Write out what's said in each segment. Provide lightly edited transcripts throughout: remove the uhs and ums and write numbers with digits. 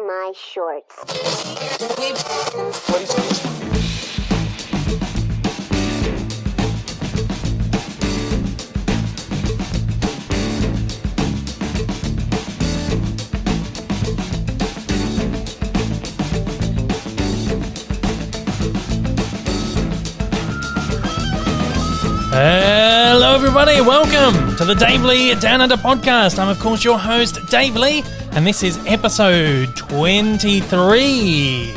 my shorts. Hello everybody, welcome to the Dave Lee Down Under podcast. I'm of course your host, Dave Lee, and this is episode 23.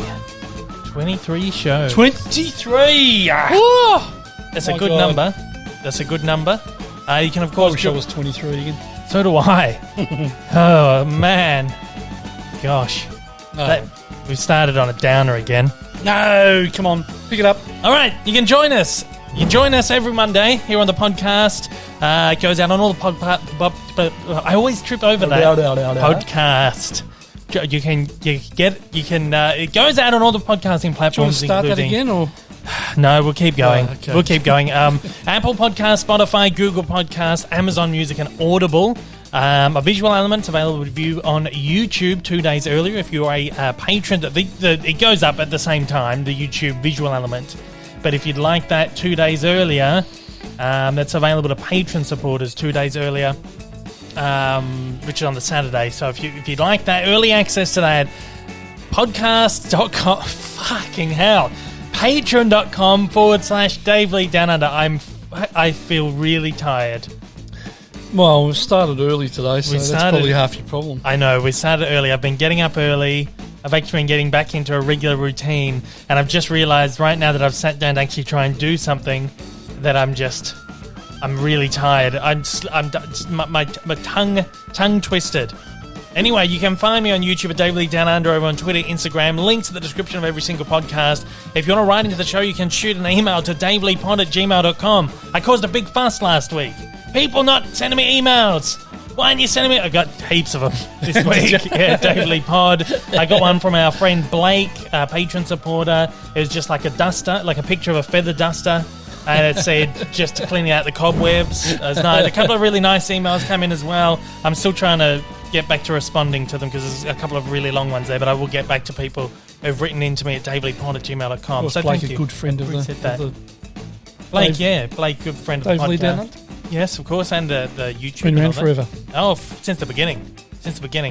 23 show. 23! Whoa! That's a good God. number. That's a good number. You can of I course... wish I was 23 again. So do I. Oh man. Gosh. No. We've started on a downer again. No, come on. Pick it up. Alright, you can join us. You can join us every Monday here on the podcast. It goes out on all the I always trip over that. Podcast. It goes out on all the podcasting Do you want platforms. to start that including, again? Or No, we'll keep going. Oh, okay. We'll keep going. Apple Podcast, Spotify, Google Podcast, Amazon Music, and Audible. A visual element available to view on YouTube 2 days earlier if you're a patron. It goes up at the same time, the YouTube visual element. But if you'd like that 2 days earlier, that's available to patron supporters 2 days earlier, which is on the Saturday. So if you'd like that early access to that, podcast.com, fucking hell, patreon.com/Dave Lee Down Under. I feel really tired. well, we started early today, so that's probably half your problem. I know, we started early. I've been getting up early. I've actually been getting back into a regular routine, and I've just realised right now that I've sat down to actually try and do something that I'm really tired. My tongue twisted. Anyway, you can find me on YouTube at Dave Lee Down Under, over on Twitter, Instagram. Links in the description of every single podcast. If you want to write into the show, you can shoot an email to daveleepod@gmail.com. I caused a big fuss last week. People not sending me emails. Why aren't you sending me? I got heaps of them this week. Yeah, Dave Lee Pod. I got one from our friend Blake, a patron supporter. It was just like a duster, like a picture of a feather duster. And it said, just to clean out the cobwebs. It was nice. A couple of really nice emails come in as well. I'm still trying to get back to responding to them because there's a couple of really long ones there, but I will get back to people who've written into me at daveleepod@gmail.com. Was So Blake thank a you. good friend of the Blake, Dave- yeah. Blake, good friend of Dave the Lee podcast. Down Under? Yes, of course, and the YouTube. Been and around all that. forever. Oh, since the beginning.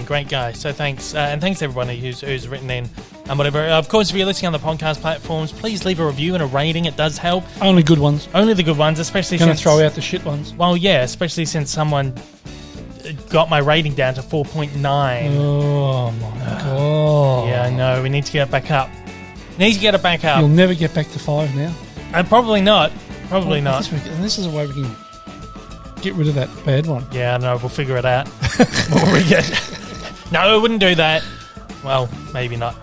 Great guy. So thanks, and thanks everyone who's written in and whatever. Of course, if you're listening on the podcast platforms, please leave a review and a rating. It does help. Only good ones. Only the good ones, especially Going to since throw out the shit ones. Well, yeah, especially since someone got my rating down to 4.9. Oh, my God. Yeah, I know. We need to get it back up. Need to get it back up. You'll never get back to 5 now. Probably not. Probably not. This is a way we can get rid of that bad one. Yeah, I know. We'll figure it out. No, I wouldn't do that. Well, maybe not.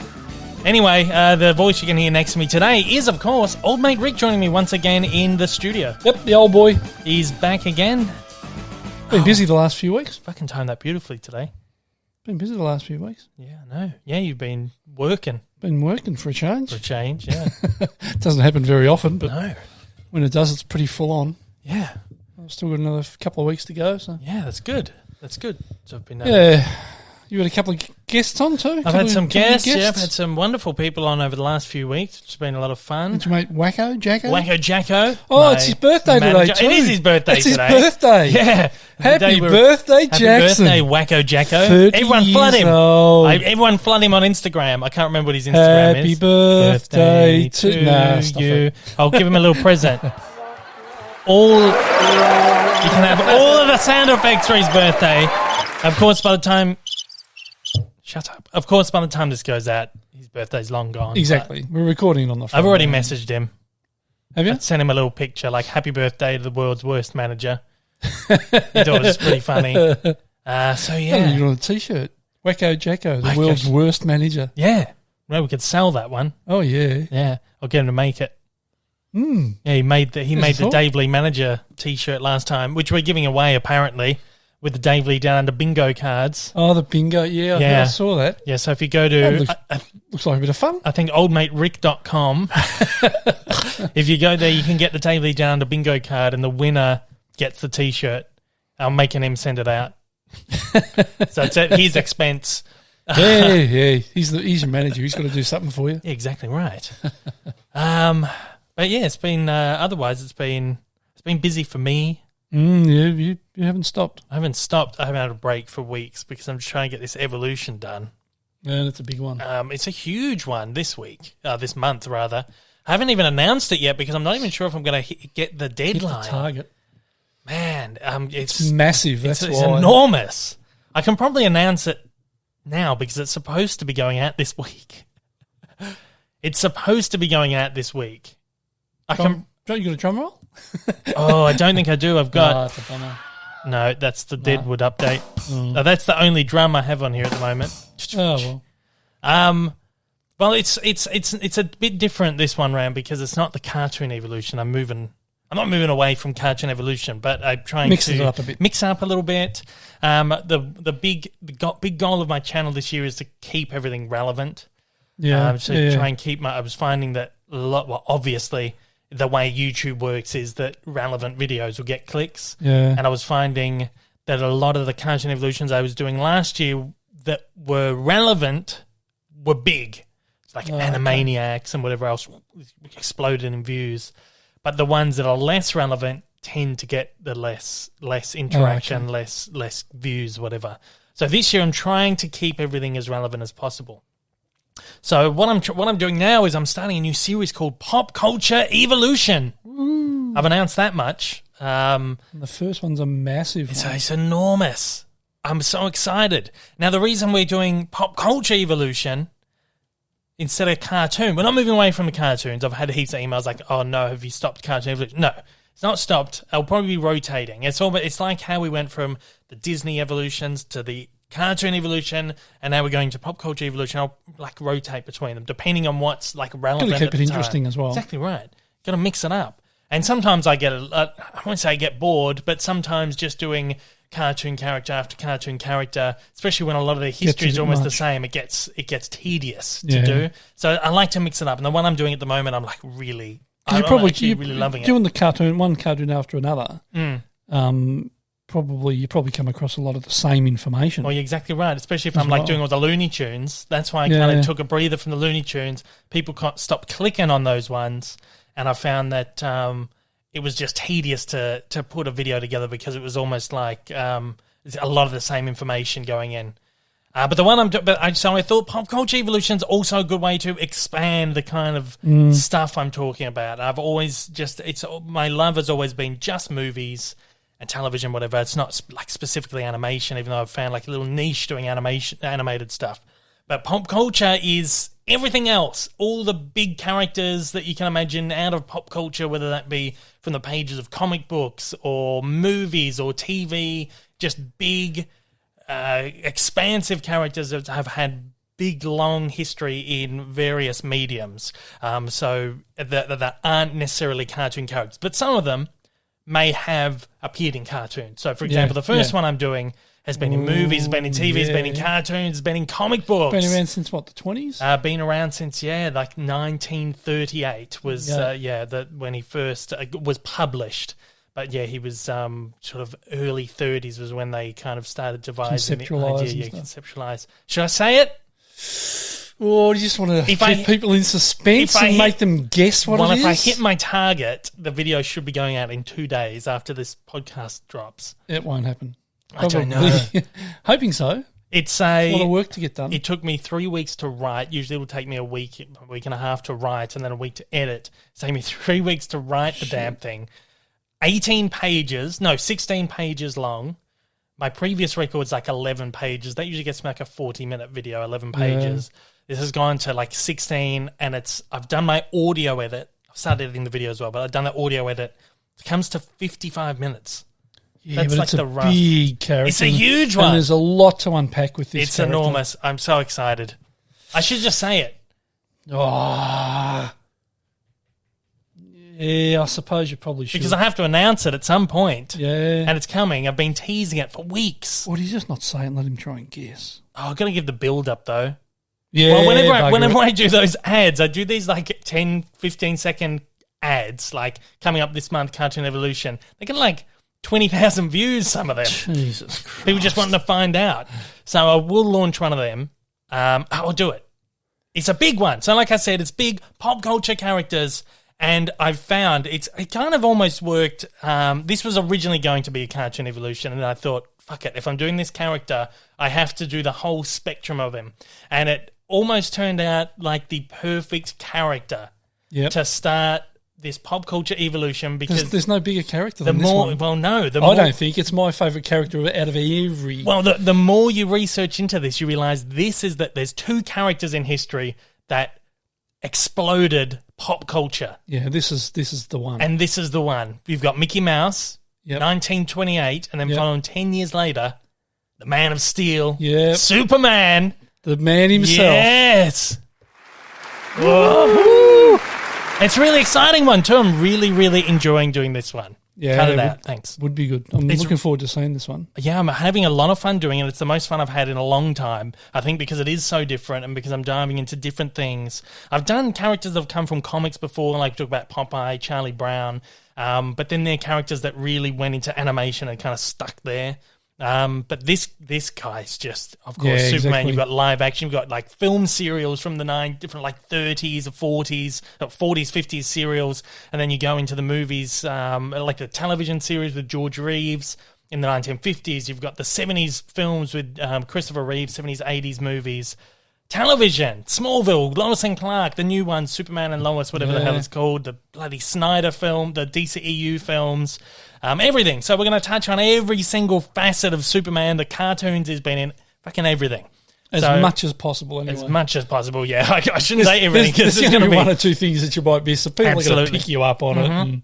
Anyway, the voice you can hear next to me today is, of course, old mate Rick joining me once again in the studio. Yep, the old boy. He's back again. Been busy the last few weeks. Fucking timed that beautifully today. Been busy the last few weeks. Yeah, I know. Yeah, you've been working Been working for a change. for a change. Yeah. It doesn't happen very often, but No. when it does, it's pretty full on. Yeah. I've still got another couple of weeks to go. So Yeah, that's good. That's good. So I've been... yeah, you had a couple of guests on too. I've had some guests. Yeah, I've had some wonderful people on over the last few weeks. It's been a lot of fun. Did you mate Wacko Jacko? Wacko Jacko. Oh, my it's his birthday manager. today too. It is his birthday it's today. His birthday. Yeah. Happy birthday, Happy Jackson. birthday, Wacko Jacko. 30 Everyone flood years him. old. Everyone flood him on Instagram. I can't remember what his Instagram Happy is. birthday to Nah, stop you. it. I'll give him a little present. You can have all of the sound effects for his birthday. Of course, by the time... Shut up. Of course, by the time this goes out, his birthday's long gone. Exactly. We're recording it on the phone. I've already messaged him. Have you? I sent him a little picture, like, happy birthday to the world's worst manager. He thought it was pretty funny. So, Oh, yeah. you're on a T-shirt. Wacko Jacko, the Wacko world's worst manager. Yeah. Well, we could sell that one. Oh, yeah. Yeah. I'll get him to make it. Mm. Yeah, he made the thought. Dave Lee Manager T-shirt last time, which we're giving away, apparently, with the Dave Lee Down Under bingo cards. Oh, the bingo. Yeah, Yeah. I saw that. Yeah, so if you go to... Looks like a bit of fun. I think oldmaterick.com. If you go there, you can get the Dave Lee Down Under bingo card, and the winner gets the T-shirt. I'm making him send it out. So it's at his expense. Yeah. He's your manager. He's got to do something for you. Exactly right. But yeah, it's been otherwise it's been busy for me. You haven't stopped. I haven't stopped. I haven't had a break for weeks because I'm just trying to get this evolution done. Yeah, that's a big one. It's a huge one this month rather. I haven't even announced it yet because I'm not even sure if I'm going to get the deadline. Hit the target. Man, it's massive. That's it's enormous. I can probably announce it now because it's supposed to be going out this week. It's supposed to be going out this week. Don't you got a drum roll? I don't think I do. I've got... that's a bummer. No, that's the Deadwood update. No, that's the only drum I have on here at the moment. Oh, well. Well, it's a bit different this one round because it's not the cartoon evolution. I'm not moving away from cartoon evolution, but I'm trying mix it up a little bit. The big goal of my channel this year is to keep everything relevant. Yeah. Try and keep I was finding that obviously the way YouTube works is that relevant videos will get clicks. Yeah. And I was finding that a lot of the cartoon evolutions I was doing last year that were relevant were big. It's like Animaniacs and whatever else exploded in views. But the ones that are less relevant tend to get the less interaction, less views, whatever. So this year I'm trying to keep everything as relevant as possible. So what I'm doing now is I'm starting a new series called Pop Culture Evolution. Ooh. I've announced that much. The first one's a massive one. It's enormous. I'm so excited. Now, the reason we're doing Pop Culture Evolution instead of cartoon, we're not moving away from the cartoons. I've had heaps of emails like, oh, no, have you stopped cartoon evolution? No, it's not stopped. I'll probably be rotating. It's like how we went from the Disney evolutions to the cartoon evolution, and now we're going to pop culture evolution. I'll rotate between them depending on what's relevant. Got to keep it interesting as well. Exactly right. Got to mix it up. And sometimes I won't say I get bored, but sometimes just doing cartoon character after cartoon character, especially when a lot of the history is almost the same, it gets tedious to do. So I like to mix it up. And the one I'm doing at the moment, I'm really loving it. Doing the cartoon, one cartoon after another. You probably come across a lot of the same information. Well, you're exactly right, especially if I'm doing all the Looney Tunes. That's why I kind of took a breather from the Looney Tunes. People stopped clicking on those ones, and I found that it was just tedious to put a video together because it was almost like a lot of the same information going in. But the one so I thought Pop Culture Evolution is also a good way to expand the kind of stuff I'm talking about. I've always my love has always been just movies and television, whatever. It's not specifically animation, even though I've found a little niche doing animated stuff. But pop culture is everything else, all the big characters that you can imagine out of pop culture, whether that be from the pages of comic books or movies or TV, just big, expansive characters that have had big, long history in various mediums. So that aren't necessarily cartoon characters, but some of them may have appeared in cartoons. So, for example, the first one I'm doing has been in movies, has been in TV, has been in cartoons, has been in comic books. Been around since, the 20s? Been around since, 1938 was, when he first was published. But, he was sort of early 30s was when they kind of started devising the idea. Conceptualise. Should I say it? Or do you just want to keep people in suspense and make them guess what it is? Well, if I hit my target, the video should be going out in 2 days after this podcast drops. It won't happen. I don't know. Hoping so. It's a lot of work to get done. It took me 3 weeks to write. Usually it will take me a week and a half to write and then a week to edit. It's taken me 3 weeks to write the damn thing. 16 pages long. My previous record's 11 pages. That usually gets me a 40-minute video, 11 pages. Yeah. This has gone to 16, and I've done my audio edit. I've started editing the video as well, but I've done the audio edit. It comes to 55 minutes. Yeah, that's but it's a big character. It's a huge one. And there's a lot to unpack with this character. It's enormous. I'm so excited. I should just say it. Oh. Yeah, I suppose you probably should. Because I have to announce it at some point. Yeah. And it's coming. I've been teasing it for weeks. Well, do you just not say it and let him try and guess? Oh, I've got to give the build-up, though. Yeah. Well, whenever I do those ads, I do these 10, 15-second ads, coming up this month, Cartoon Evolution. They get 20,000 views, some of them. Jesus Christ. People just wanting to find out. So I will launch one of them. I'll do it. It's a big one. So like I said, it's big pop culture characters, and I've found it kind of almost worked. This was originally going to be a cartoon evolution, and I thought, fuck it, if I'm doing this character, I have to do the whole spectrum of him. And it almost turned out like the perfect character to start this pop culture evolution, because there's no bigger character than this one. Well, no. I don't think it's my favourite character out of every... Well, the more you research into this, you realise there's two characters in history that exploded pop culture. Yeah, this is the one. And this is the one. You've got Mickey Mouse, 1928, and then following 10 years later, the Man of Steel, Superman. The man himself. Yes. Whoa. It's a really exciting one too. I'm really, really enjoying doing this one. Yeah, cut it out. Thanks. Would be good. I'm looking forward to seeing this one. Yeah, I'm having a lot of fun doing it. It's the most fun I've had in a long time. I think because it is so different and because I'm diving into different things. I've done characters that have come from comics before, like talk about Popeye, Charlie Brown, but then they're characters that really went into animation and kind of stuck there. But this guy's just, of course, Superman. Exactly. You've got live action. You've got like film serials from the different like 30s or 40s, 50s serials, and then you go into the movies, like the television series with George Reeves in the 1950s. You've got the 70s films with Christopher Reeves, 70s, 80s movies. Television, Smallville, Lois and Clark, the new one, Superman and Lois, whatever the hell it's called, the bloody Snyder film, the DCEU films, everything. So we're going to touch on every single facet of Superman. The cartoons has been in fucking everything. As much as possible, anyway. As much as possible, yeah. I shouldn't say everything. There's going to be one or two things that you might miss, so people are going to pick you up on it.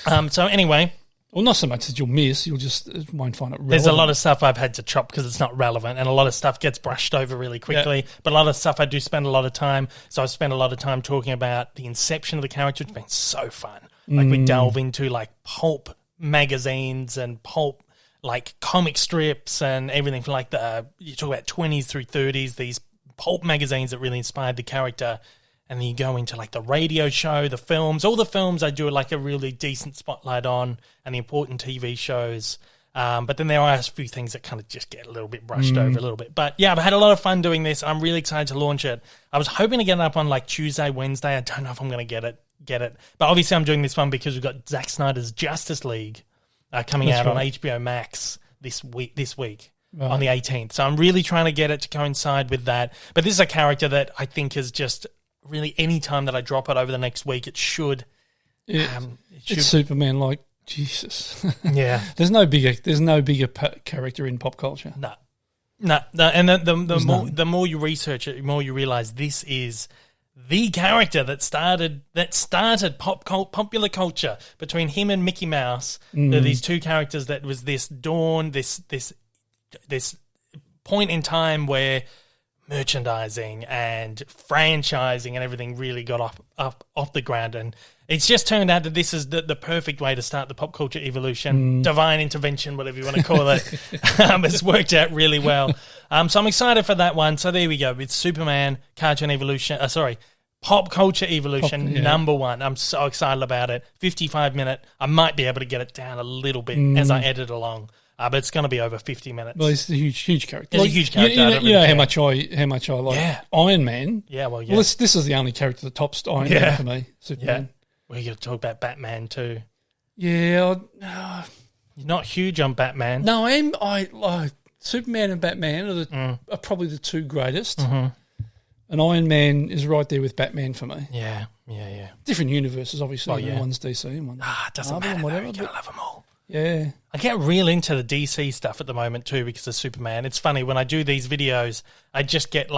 And, so anyway... Well, not so much that you'll miss, you'll just won't find it relevant. There's a lot of stuff I've had to chop because it's not relevant, and a lot of stuff gets brushed over really quickly, but a lot of stuff I do spend a lot of time, so I've spent a lot of time talking about the inception of the character. It's been so fun. Like we delve into like pulp magazines and pulp like comic strips and everything from like you talk about 20s through 30s, these pulp magazines that really inspired the character. And then you go into like the radio show, the films, all the films I do like a really decent spotlight on, and the important TV shows. But then there are a few things that kind of just get a little bit brushed over a little bit. But yeah, I've had a lot of fun doing this. I'm really excited to launch it. I was hoping to get it up on like Tuesday, Wednesday. I don't know if I'm going to get it. But obviously I'm doing this one because we've got Zack Snyder's Justice League coming out on HBO Max this week. Right. On the 18th. So I'm really trying to get it to coincide with that. But this is a character that I think is just... Really, any time that I drop it over the next week, it should. It's Superman, like Jesus. Yeah, there's no bigger character in pop culture. No. And the more you research it, the more you realize this is the character that started popular culture between him and Mickey Mouse. There are these two characters that was this dawn, this point in time where merchandising and franchising and everything really got off the ground, and it's just turned out that this is the perfect way to start the pop culture evolution, divine intervention, whatever you want to call it. It's worked out really well. So I'm excited for that one. So there we go. It's Superman cartoon evolution. Pop culture evolution number one. I'm so excited about it. 55-minute. I might be able to get it down a little bit as I edit along. But it's going to be over 50 minutes. Well, it's a huge character. It's a huge character. You know how much I like Iron Man. Yeah, well, yeah. Well, this is the only character that tops Iron Man for me. Superman. Yeah. We're going to talk about Batman too. Yeah. You're not huge on Batman. No, I am. Superman and Batman are probably the two greatest. Mm-hmm. And Iron Man is right there with Batman for me. Yeah. Different universes, obviously. One's DC and one's it doesn't matter. Whatever. You got to love them all. Yeah. I get real into the DC stuff at the moment too because of Superman. It's funny, when I do these videos, I just get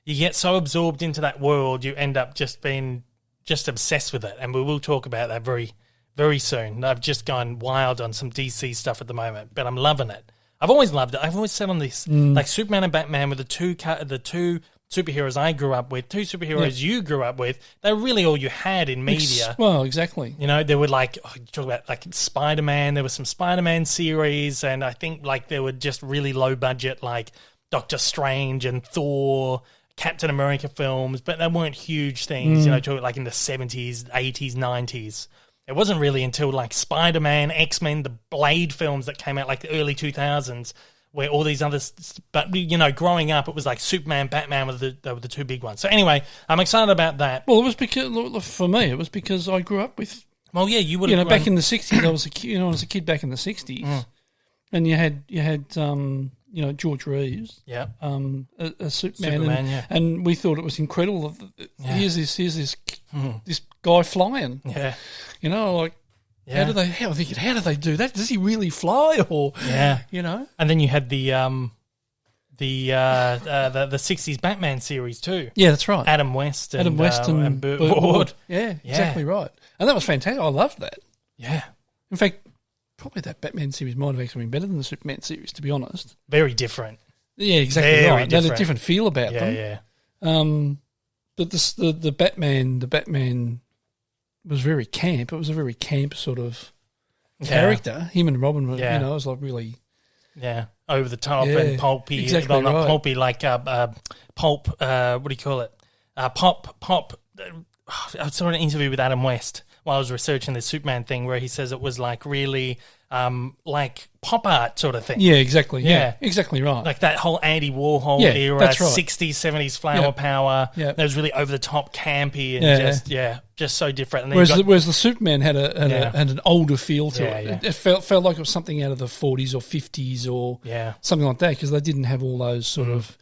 you get so absorbed into that world, you end up just being obsessed with it. And we will talk about that very, very soon. I've just gone wild on some DC stuff at the moment, but I'm loving it. I've always loved it. I've always said on this, like Superman and Batman were the two superheroes I grew up with, two superheroes you grew up with. They're really all you had in media. Well, exactly. You know, there were you talk about like Spider-Man, there was some Spider-Man series, and I think there were just really low budget like Doctor Strange and Thor, Captain America films, but they weren't huge things, talk like in the 70s, 80s, 90s. It wasn't really until like Spider-Man, X-Men, the Blade films that came out like the early 2000s where all these others, but you know, growing up, it was like Superman, Batman were the two big ones. So anyway, I'm excited about that. Well, it was because for me, it was because I grew up with. Well, yeah, you would have back in the 60s. I was a kid back in the 60s, and you had George Reeves, a Superman, and we thought it was incredible. Here's this guy flying, like. Yeah. How do they do that? Does he really fly, or And then you had the 60s Batman series too. Yeah, that's right. Adam West and Burt Ward. Yeah, exactly right. And that was fantastic. I loved that. Yeah. In fact, probably that Batman series might have actually been better than the Superman series, to be honest. Very different. Yeah, exactly Very right. They had a different. different feel about them. Yeah. But the Batman was very camp. It was a very camp sort of character. Him and Robin were, it was like really... Yeah, over the top and pulpy. Exactly well, not right. pulpy, like pulp, what do you call it? Pop. I saw an interview with Adam West while I was researching this Superman thing where he says it was like really like pop art sort of thing. Yeah, exactly. Yeah, exactly right. Like that whole Andy Warhol era, that's right. 60s, 70s flower power. Yeah. It was really over the top, campy, and just so different. And then whereas the Superman had an older feel to it. Yeah. It felt like it was something out of the 40s or 50s or something like that, because they didn't have all those sort of,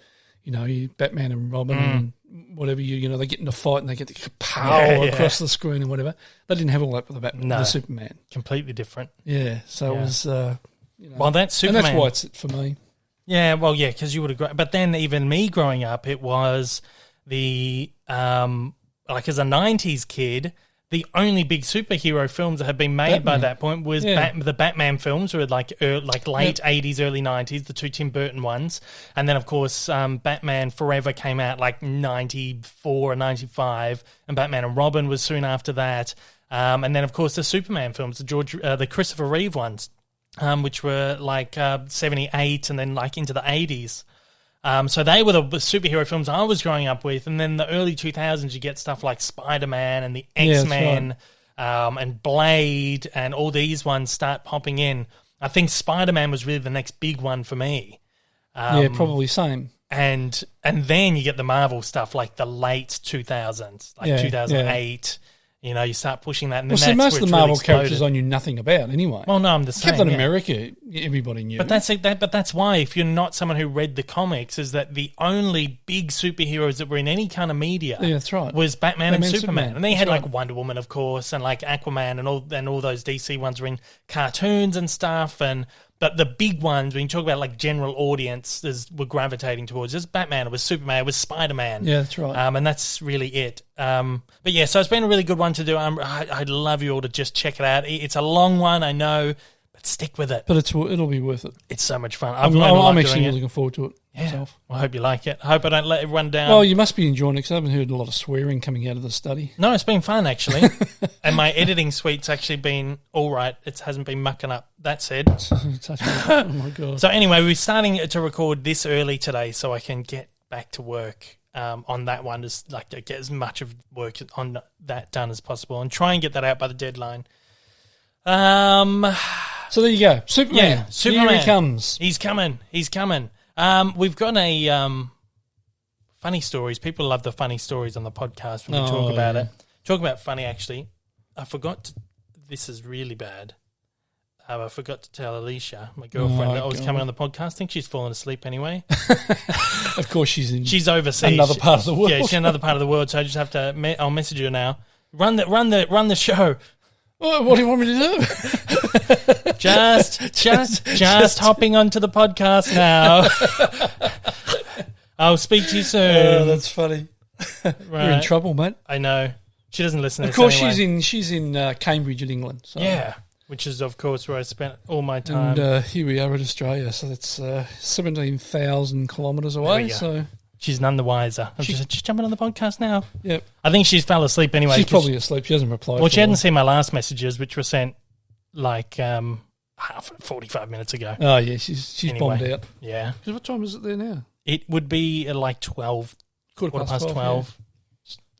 Batman and Robin and whatever, they get in a fight and they get the power across the screen and whatever. They didn't have all that with the Superman. Completely different. Yeah, so it was... well, that's Superman. And that's why it's for me. Yeah, well, yeah, because you would have... But then even me growing up, it was the... like as a 90s kid, the only big superhero films that had been made by that point was the Batman films, were like late 80s, early 90s, the two Tim Burton ones. And then, of course, Batman Forever came out like 94 or 95, and Batman and Robin was soon after that. And then, of course, the Superman films, the Christopher Reeve ones, which were like 78 and then like into the 80s. So they were the superhero films I was growing up with, and then the early 2000s you get stuff like Spider-Man and the X-Men and Blade, and all these ones start popping in. I think Spider-Man was really the next big one for me. Probably same. And then you get the Marvel stuff like the late 2000s, like 2008. You start pushing that. And then most of the Marvel really characters I knew nothing about anyway. Well, no, I'm the same. Captain America, everybody knew. But that's why, if you're not someone who read the comics, is that the only big superheroes that were in any kind of media that's right. was Batman and Superman. And they had right. like Wonder Woman, of course, and like Aquaman and all those DC ones were in cartoons and stuff. But the big ones, when you talk about like general audience, were gravitating towards just Batman, it was Superman, it was Spider-Man. Yeah, that's right. And that's really it. But yeah, so it's been a really good one to do. I'd love you all to just check it out. It's a long one, I know, but stick with it. But it'll be worth it. It's so much fun. I'm actually looking forward to it myself. Well, I hope you like it. I hope I don't let everyone down. Well, you must be enjoying it, because I haven't heard a lot of swearing coming out of the study. No, it's been fun, actually. And my editing suite's actually been all right. It hasn't been mucking up. That said. Oh, my God. So anyway, we're starting to record this early today so I can get back to work on that one, just like to get as much of work on that done as possible and try and get that out by the deadline. So there you go. Superman. Yeah, Superman. Here he comes. He's coming. We've got a funny stories. People love the funny stories on the podcast when we talk about it. Talk about funny, actually. I forgot. This is really bad. I forgot to tell Alicia, my girlfriend, that I was coming on the podcast. I think she's fallen asleep anyway. Of course, she's overseas. Another part of the world. Yeah, she's another part of the world. So I just have to. I'll message her now. Run the show. What do you want me to do? just hopping onto the podcast now. I'll speak to you soon. Oh, that's funny. Right. You're in trouble, mate. I know. She doesn't listen to this anyway. Of course, she's in Cambridge in England. So. Yeah, which is, of course, where I spent all my time. And here we are in Australia, so that's 17,000 kilometres away. So she's none the wiser. She's just jumping on the podcast now. Yep. I think she's fell asleep anyway. She's probably asleep. She hasn't replied. Well, she hadn't seen my last messages, which were sent like 45 minutes ago. Oh, yeah, she's bombed out. Yeah. Because what time is it there now? It would be like 12, quarter past 12. Yeah.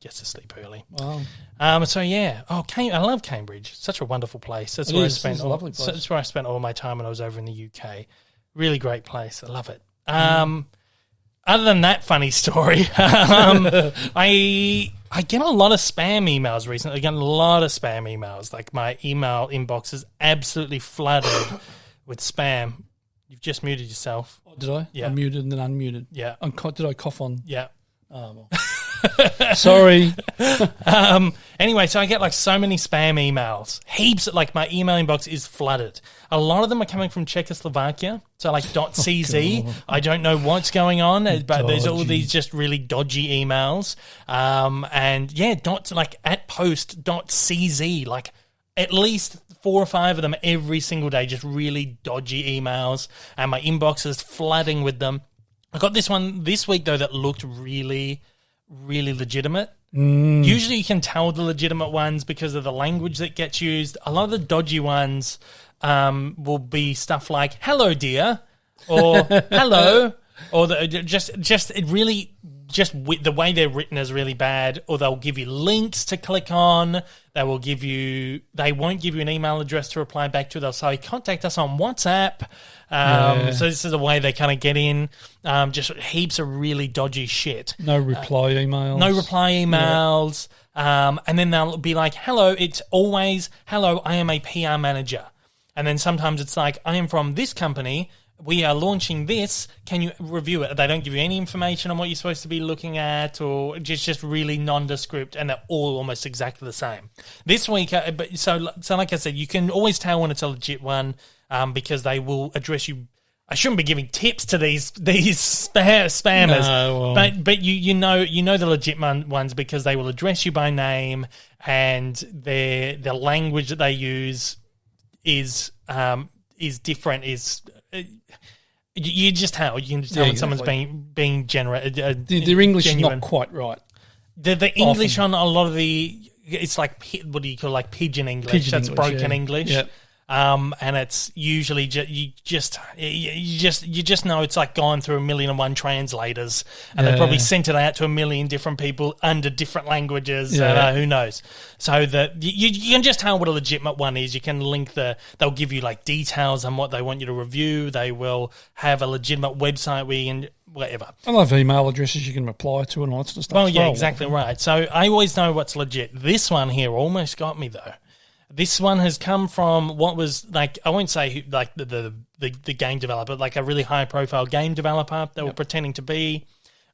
Gets to sleep early. Wow. So yeah. Oh, I love Cambridge. Such a wonderful place. That's where I spent. It's a lovely place. That's where I spent all my time when I was over in the UK. Really great place. I love it. Other than that funny story, I get a lot of spam emails recently. I get a lot of spam emails. Like my email inbox is absolutely flooded with spam. You've just muted yourself. Oh, did I? Yeah. I muted and then unmuted. Yeah. Did I cough on? Yeah. Oh, well. Sorry. Anyway, so I get like so many spam emails. Heaps. Like my email inbox is flooded. A lot of them are coming from Czechoslovakia. So like .cz. I don't know what's going on, but there's all these just really dodgy emails. And yeah, like at post.cz, like at least 4 or 5 of them every single day, just really dodgy emails. And my inbox is flooding with them. I got this one this week though that looked really, really legitimate. Usually you can tell the legitimate ones because of the language that gets used. A lot of the dodgy ones will be stuff like "hello, dear," or "hello," or just the way they're written is really bad. Or they'll give you links to click on. They won't give you an email address to reply back to. They'll say contact us on WhatsApp. So this is a way they kind of get in. Just heaps of really dodgy shit. No reply emails. And then they'll be like, hello, it's always, hello, I am a PR manager. And then sometimes it's like, I am from this company. We are launching this. Can you review it? They don't give you any information on what you're supposed to be looking at, or just really nondescript, and they're all almost exactly the same. This week, so like I said, you can always tell when it's a legit one because they will address you. I shouldn't be giving tips to these spammers, no, well. but you know the legit ones because they will address you by name, and the language that they use is different. You can just tell when someone's being generous. Their English genuine. Is not quite right. The English on a lot of it's like, what do you call, like pigeon English? That's English, broken English. Yep. And it's usually you just know it's like gone through 1,000,001 translators, and they probably sent it out to 1,000,000 different people under different languages. Who knows? So that you can just tell what a legitimate one is. You can link they'll give you like details on what they want you to review. They will have a legitimate website where you can whatever. I love email addresses you can reply to and all that sort of stuff. Well, yeah, exactly right. So I always know what's legit. This one here almost got me though. This one has come from what was like, I won't say like the game developer, like a really high profile game developer they were pretending to be.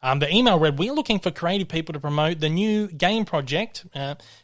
The email read, "We're looking for creative people to promote the new game project.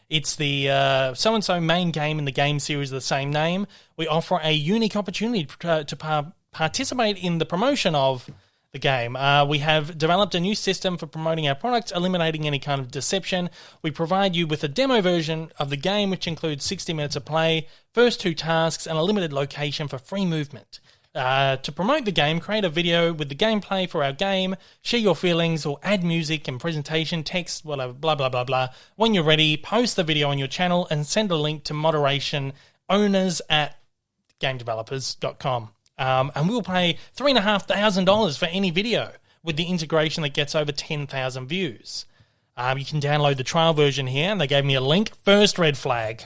It's the so-and-so main game in the game series of the same name. We offer a unique opportunity to participate in the promotion of the game. We have developed a new system for promoting our products, eliminating any kind of deception. We provide you with a demo version of the game, which includes 60 minutes of play, first 2 tasks, and a limited location for free movement. To promote the game, create a video with the gameplay for our game, share your feelings, or add music and presentation, text, whatever, blah, blah, blah, blah. When you're ready, post the video on your channel and send a link to moderation owners at gamedevelopers.com. And we'll pay $3,500 for any video with the integration that gets over 10,000 views. You can download the trial version here, and they gave me a link. First red flag.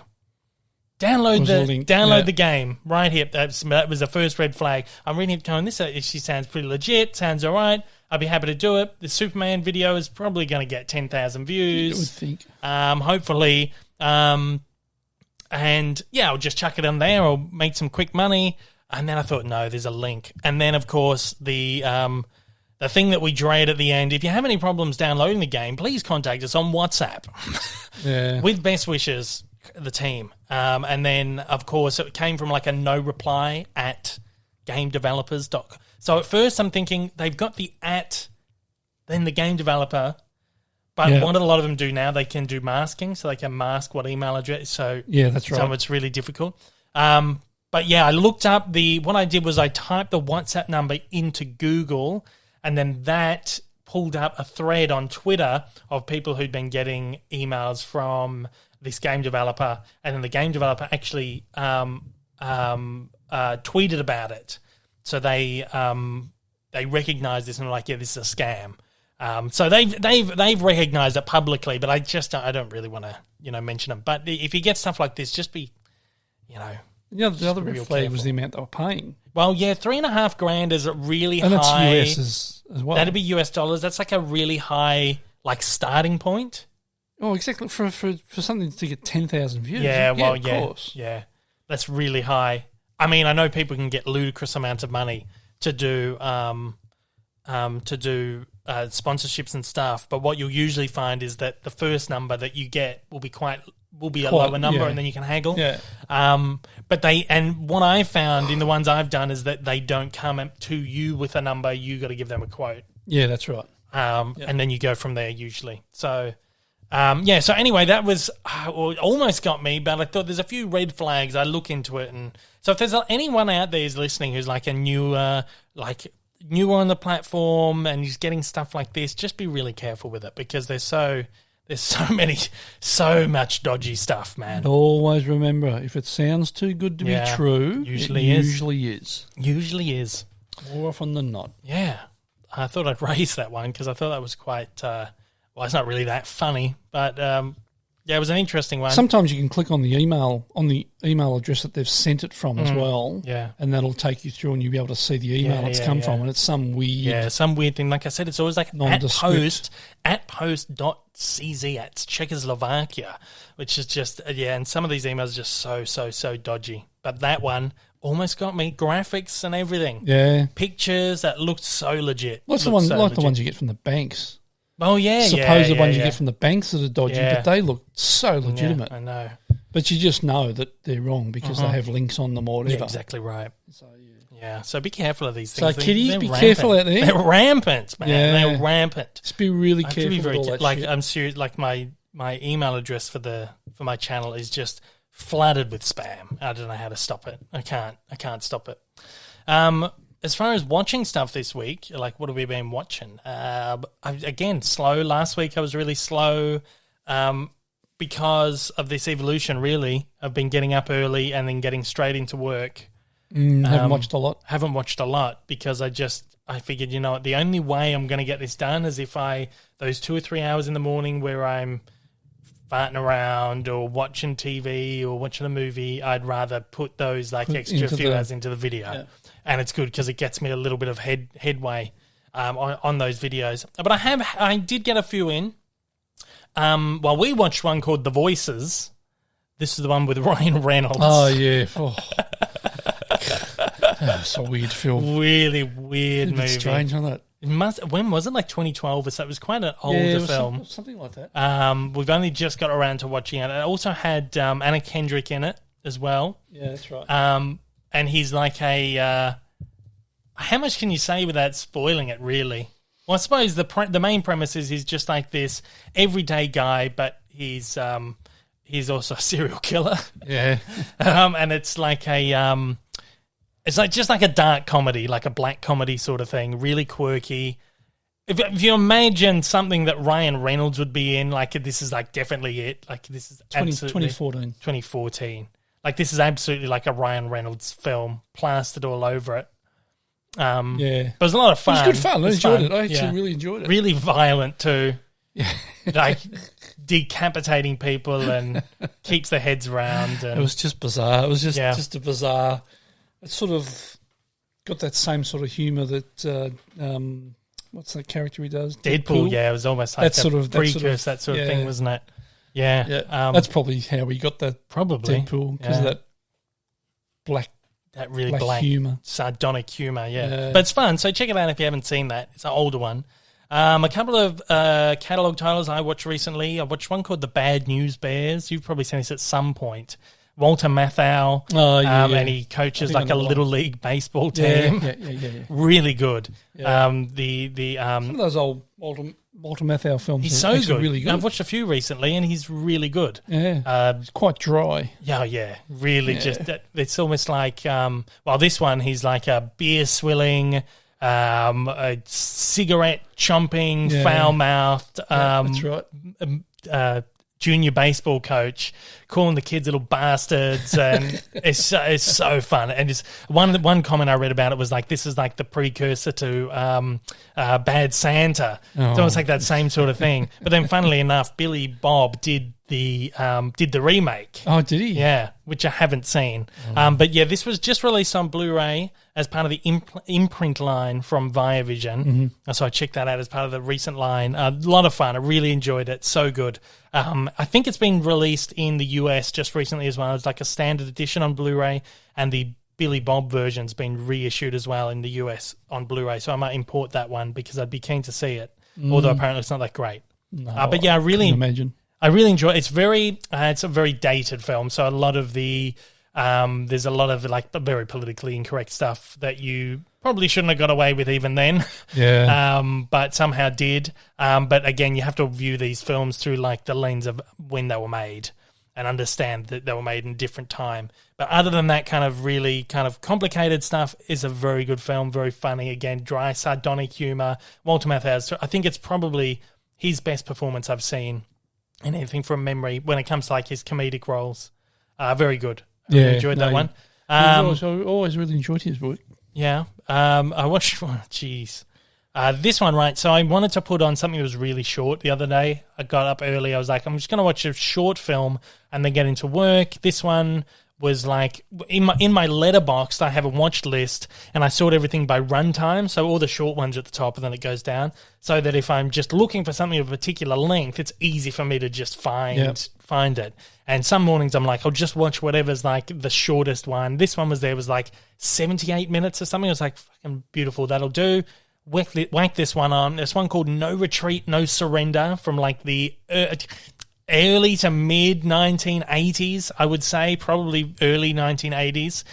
Download the game right here. That was the first red flag. I'm reading it going, she sounds pretty legit, sounds all right. I'd be happy to do it. The Superman video is probably going to get 10,000 views. I would think. Hopefully. And yeah, I'll just chuck it in there or make some quick money. And then I thought, no, there's a link. And then, of course, the thing that we dread at the end, if you have any problems downloading the game, please contact us on WhatsApp. Yeah. With best wishes, the team. And then, of course, it came from like a no reply at gamedevelopers.com. So at first I'm thinking they've got the at, then the game developer. But what a lot of them do now, they can do masking, so they can mask what email address. So yeah, that's right. So it's really difficult. But yeah, I looked up what I did was I typed the WhatsApp number into Google, and then that pulled up a thread on Twitter of people who'd been getting emails from this game developer, and then the game developer actually tweeted about it. So they recognized this and were like, yeah, this is a scam. So they've recognized it publicly, but I don't really want to mention them. But if you get stuff like this, just be The other red flag was the amount they were paying. Well, yeah, $3,500 is a really high. And that's US as well. That'd be US dollars. That's like a really high, like, starting point. Oh, exactly. For something to get 10,000 views. Yeah, well, of course. Yeah. That's really high. I mean, I know people can get ludicrous amounts of money to do sponsorships and stuff, but what you'll usually find is that the first number that you get will be a lower number, and then you can haggle. Yeah. But what I found in the ones I've done is that they don't come to you with a number. You got to give them a quote. Yeah, that's right. And then you go from there usually. So. So anyway, that was almost got me, but I thought there's a few red flags. I look into it, and so if there's anyone out there who's listening who's like a newer on the platform and he's getting stuff like this, just be really careful with it because there's so much dodgy stuff, man. And always remember, if it sounds too good to be true, usually is. Usually is. More often than not. Yeah, I thought I'd raise that one because I thought that was quite. Well, it's not really that funny, but it was an interesting one. Sometimes you can click on the email address that they've sent it from as well, and that'll take you through, and you'll be able to see the email it's come from, and it's some weird thing. Like I said, it's always like at post.cz at Czechoslovakia, which is just and some of these emails are just so dodgy. But that one almost got me, graphics and everything, pictures that looked so legit. What's the ones you get from the banks? Oh, yeah, supposed ones you get from the banks that are dodgy, but they look so legitimate. I know. But you just know that they're wrong because they have links on them or whatever. Yeah, exactly right. So be careful of these things. So kiddies, be rampant. Careful out there. They're rampant, man. Yeah. They're rampant. Just be really careful with all that shit. I'm serious. Like my email address for my channel is just flooded with spam. I don't know how to stop it. I can't stop it. As far as watching stuff this week, like what have we been watching? Again, slow. Last week I was really slow because of this evolution, really. I've been getting up early and then getting straight into work. Haven't watched a lot? Haven't watched a lot because I figured, you know what, the only way I'm going to get this done is if those 2 or 3 hours in the morning where I'm farting around or watching TV or watching a movie, I'd rather put those extra few hours into the video. Yeah. And it's good because it gets me a little bit of headway on those videos. But I did get a few in. Well, we watched one called The Voices. This is the one with Ryan Reynolds. Oh, yeah. It's a weird film. Really weird movie. Strange, isn't it? When was it? Like 2012 or so? It was quite an older film. Something like that. We've only just got around to watching it. It also had Anna Kendrick in it as well. Yeah, that's right. And he's like how much can you say without spoiling it, really? Well, I suppose the main premise is he's just like this everyday guy, but he's also a serial killer. Yeah. And it's like it's like just like a dark comedy, like a black comedy sort of thing, really quirky. If you imagine something that Ryan Reynolds would be in, like this is like definitely it. Like this is 2014. Like this is absolutely like a Ryan Reynolds film, plastered all over it. Yeah, but it was a lot of fun. It was good fun. I enjoyed it. I actually really enjoyed it. Really violent too. Yeah, like decapitating people and keeps their heads round. And it was just bizarre. It was just a bizarre. It sort of got that same sort of humour that what's that character he does? Deadpool. Yeah, it was almost like that sort of thing, wasn't it? Yeah, yeah. That's probably how we got that. Probably Deadpool because of that really black humour, sardonic humour. Yeah, but it's fun. So check it out if you haven't seen that. It's an older one. A couple of catalogue titles I watched recently. I watched one called The Bad News Bears. You've probably seen this at some point. Walter Matthau, and he coaches like a little league baseball team. Yeah. Really good. Yeah. Some of those old Walter Matthau films. He's so good. Really good. I've watched a few recently, and he's really good. Yeah, it's quite dry. Yeah. Really, just it's almost like this one he's like a beer swilling, a cigarette chomping, foul mouthed. That's right. Junior baseball coach calling the kids little bastards, and it's so fun. And just one comment I read about it was like, this is like the precursor to Bad Santa. It's almost like that same sort of thing. But then, funnily enough, Billy Bob did did the remake. Oh, did he? Yeah, which I haven't seen. But yeah, this was just released on Blu-ray as part of the imprint line from WandaVision. So I checked that out as part of the recent line. A lot of fun. I really enjoyed it. So good. I think it's been released in the US just recently as well. It's like a standard edition on Blu-ray, and the Billy Bob version's been reissued as well in the US on Blu-ray. So I might import that one because I'd be keen to see it. Although apparently it's not that great. No, but yeah, I really imagine. I really enjoy it. It's a very dated film, so a lot of the there's a lot of like very politically incorrect stuff that you probably shouldn't have got away with even then. Yeah. But somehow did. But again, you have to view these films through like the lens of when they were made and understand that they were made in a different time. But other than that kind of really kind of complicated stuff, is a very good film, very funny. Again, dry, sardonic humor. Walter Matthau, I think it's probably his best performance I've seen in anything from memory when it comes to like his comedic roles. Very good. I really enjoyed that one. I always really enjoyed his work. Yeah. I watched, this one, right? So I wanted to put on something that was really short the other day. I got up early. I was like, I'm just going to watch a short film and then get into work. This one was like, in my letterbox, I have a watch list and I sort everything by runtime. So all the short ones are at the top and then it goes down. So that if I'm just looking for something of a particular length, it's easy for me to just find it. And some mornings I'm like, I'll just watch whatever's like the shortest one. This one was like 78 minutes or something. I was like, fucking beautiful, that'll do. Whack this one on. There's one called No Retreat, No Surrender from like the early to mid 1980s, I would say, probably early 1980s.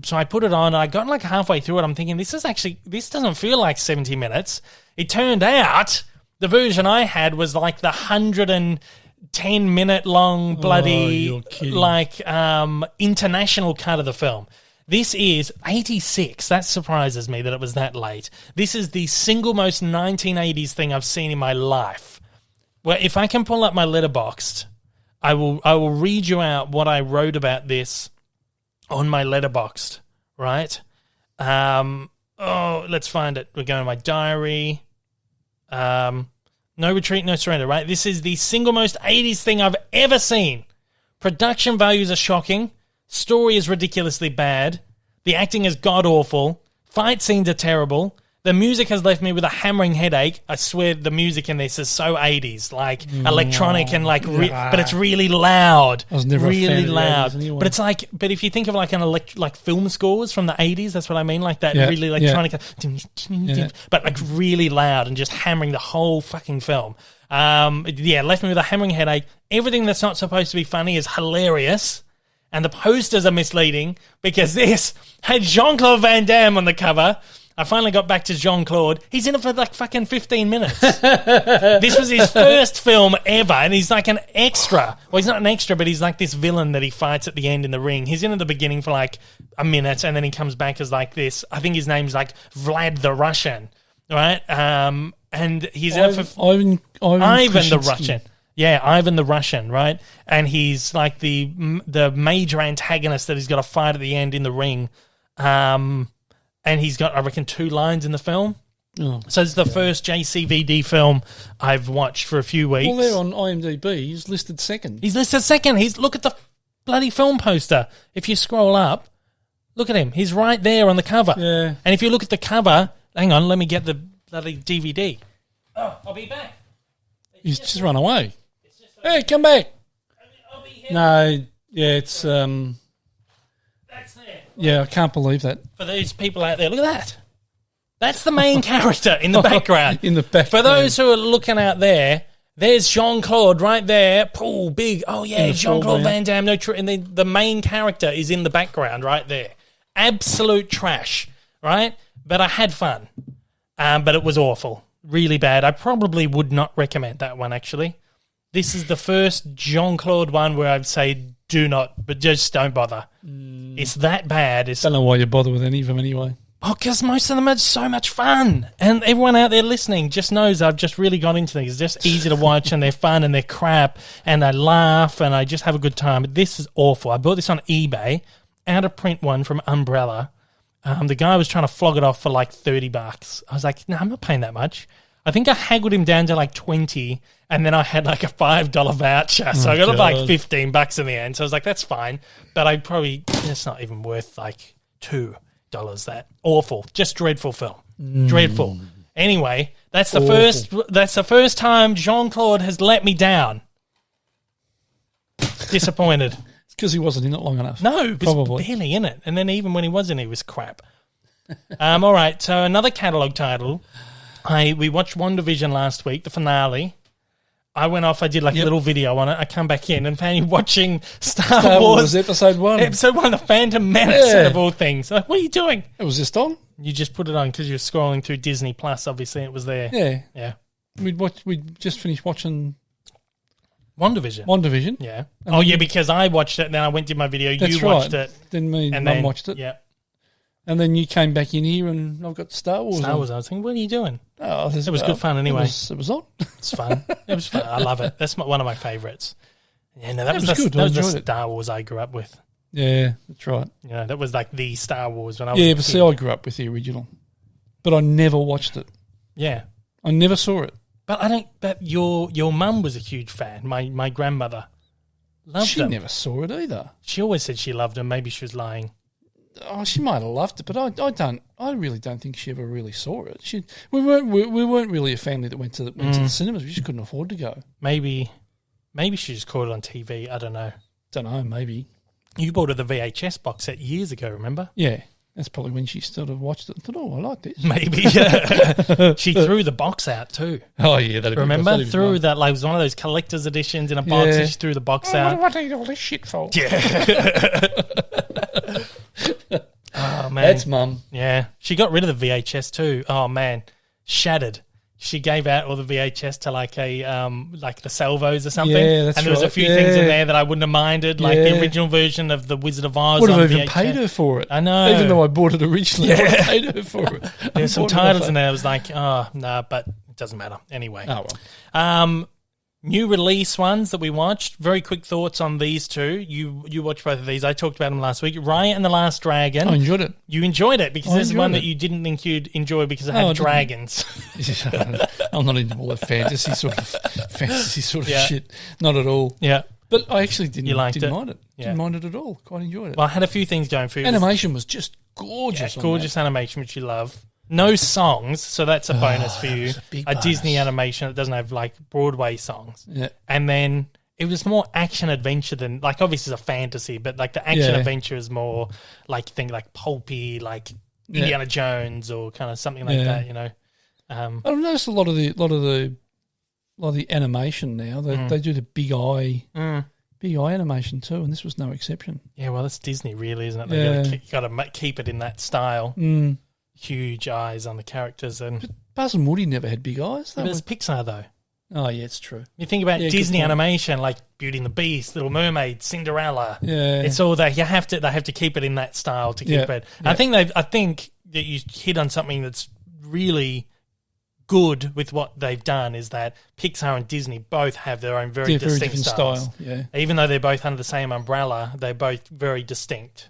So I put it on and I got like halfway through it. I'm thinking, this doesn't feel like 70 minutes. It turned out the version I had was like the 110-minute long bloody international cut of the film. This is 86. That surprises me that it was that late. This is the single most 1980s thing I've seen in my life. Well, if I can pull up my Letterboxd, I will read you out what I wrote about this on my Letterboxd, right? Let's find it. We're going to my diary. No Retreat, No Surrender, right? This is the single most 80s thing I've ever seen. Production values are shocking. Story is ridiculously bad. The acting is god-awful. Fight scenes are terrible. The music has left me with a hammering headache. I swear the music in this is so 80s, like electronic and like, but it's really loud. I was never really loud. Anyway. But it's like, but if you think of like like film scores from the 80s, that's what I mean, like that really electronic, but like really loud and just hammering the whole fucking film. Left me with a hammering headache. Everything that's not supposed to be funny is hilarious. And the posters are misleading because this had Jean-Claude Van Damme on the cover. I finally got back to Jean-Claude. He's in it for like fucking 15 minutes. This was his first film ever, and he's like an extra. Well, he's not an extra, but he's like this villain that he fights at the end in the ring. He's in at the beginning for like a minute, and then he comes back as like this. I think his name's like Vlad the Russian, right? And he's in it for Ivan the Russian. Yeah, Ivan the Russian, right? And he's like the major antagonist that he's got to fight at the end in the ring. And he's got, I reckon, 2 lines in the film. Oh, so it's the first JCVD film I've watched for a few weeks. Well, there on IMDb, he's listed second. He's listed second. Look at the bloody film poster. If you scroll up, look at him. He's right there on the cover. Yeah. And if you look at the cover, hang on, let me get the bloody DVD. Oh, I'll be back. He's just run away. Hey, come back. I'll be here. No, yeah, it's... That's there. Yeah, I can't believe that. For these people out there, look at that. That's the main character in the background. In the background. For those who are looking out there, there's Jean-Claude right there. Pool, big. Oh, yeah, Jean-Claude Van Damme. And then the main character is in the background right there. Absolute trash, right? But I had fun. But it was awful. Really bad. I probably would not recommend that one, actually. This is the first Jean-Claude one where I'd say just don't bother. It's that bad. I don't know why you bother with any of them anyway. Oh, because most of them are so much fun. And everyone out there listening just knows I've just really got into these. It's just easy to watch and they're fun and they're crap and I laugh and I just have a good time. But this is awful. I bought this on eBay, out of print one from Umbrella. The guy was trying to flog it off for like $30. I was like, no, I'm not paying that much. I think I haggled him down to like 20, and then I had like a $5 voucher, so I got it like $15 in the end. So I was like, that's fine, but it's not even worth like $2. That awful, just dreadful film, dreadful. Anyway, that's the first time Jean-Claude has let me down. Disappointed. It's because he wasn't in it long enough. No, he was barely in it, and then even when he was in it, he was crap. All right, so another catalogue title. We watched WandaVision last week, the finale. I went off, I did like a little video on it. I come back in and found you watching Star Wars Episode 1. Episode 1, The Phantom Menace, out of all things. Like, what are you doing? It was just on. You just put it on because you were scrolling through Disney Plus, obviously, it was there. Yeah. Yeah. We'd just finished watching WandaVision. Yeah. And because I watched it, and then I went to my video, you watched it. Then me and Mum watched it. Yeah. And then you came back in here and I've got Star Wars. I was thinking, what are you doing? Oh, it was good fun anyway. It was on. It's fun. It was fun. I love it. That's one of my favourites. Yeah, no, that was good. That was the Star Wars I grew up with. Yeah, that's right. Yeah, that was like the Star Wars when I was a kid. See, I grew up with the original. But I never watched it. Yeah. I never saw it. But your mum was a huge fan. My grandmother loved them. She never saw it either. She always said she loved them. Maybe she was lying. Oh, she might have loved it, but I really don't think she ever really saw it. We weren't really a family that went to the cinemas. We just couldn't afford to go. Maybe she just caught it on TV. I don't know. Maybe. You bought her the VHS box set years ago, remember? Yeah. That's probably when she sort of watched it and thought, I like this. Maybe, yeah. She threw the box out too. Oh, yeah. Remember? Threw that, like, it was one of those collector's editions in a box, and she threw the box out. What are you all this shit for? Yeah. Oh, man. That's Mum. Yeah. She got rid of the VHS too. Oh, man. Shattered. She gave out all the VHS to like the salvos or something. Yeah, that's and there was a few things in there that I wouldn't have minded, like the original version of The Wizard of Oz. Would have even paid her for it. I know. Even though I bought it originally, I would have paid her for it. There's some titles in there. I was like, oh, no, but it doesn't matter. Anyway. Oh, well. New release ones that we watched. Very quick thoughts on these two. You watched both of these. I talked about them last week. Riot and the Last Dragon. I enjoyed it. You enjoyed it because this is one that you didn't think you'd enjoy because it had dragons. I'm not into all that fantasy sort of shit. Not at all. Yeah. But I actually didn't mind it. Yeah. Didn't mind it at all. Quite enjoyed it. Well, I had a few things going for you. Animation was just gorgeous. Gorgeous animation, which you love. No songs, so that's a bonus for you. A Disney animation that doesn't have like Broadway songs. Yeah. And then it was more action adventure than like obviously it's a fantasy, but like the action adventure is more like think like pulpy, like Indiana Jones or kind of something like that, you know. I've noticed a lot of the animation now. They do the big eye animation too, and this was no exception. Yeah, well, that's Disney, really, isn't it? They got to keep it in that style. Mm. Huge eyes on the characters, and but Buzz and Woody never had big eyes. But it's Pixar though. Oh yeah, it's true. You think about Disney animation like Beauty and the Beast, Little Mermaid, Cinderella. Yeah, it's all that they have to keep it in that style to keep it. Yeah. I think that you hit on something that's really good with what they've done is that Pixar and Disney both have their own very distinct styles. Yeah, even though they're both under the same umbrella, they're both very distinct,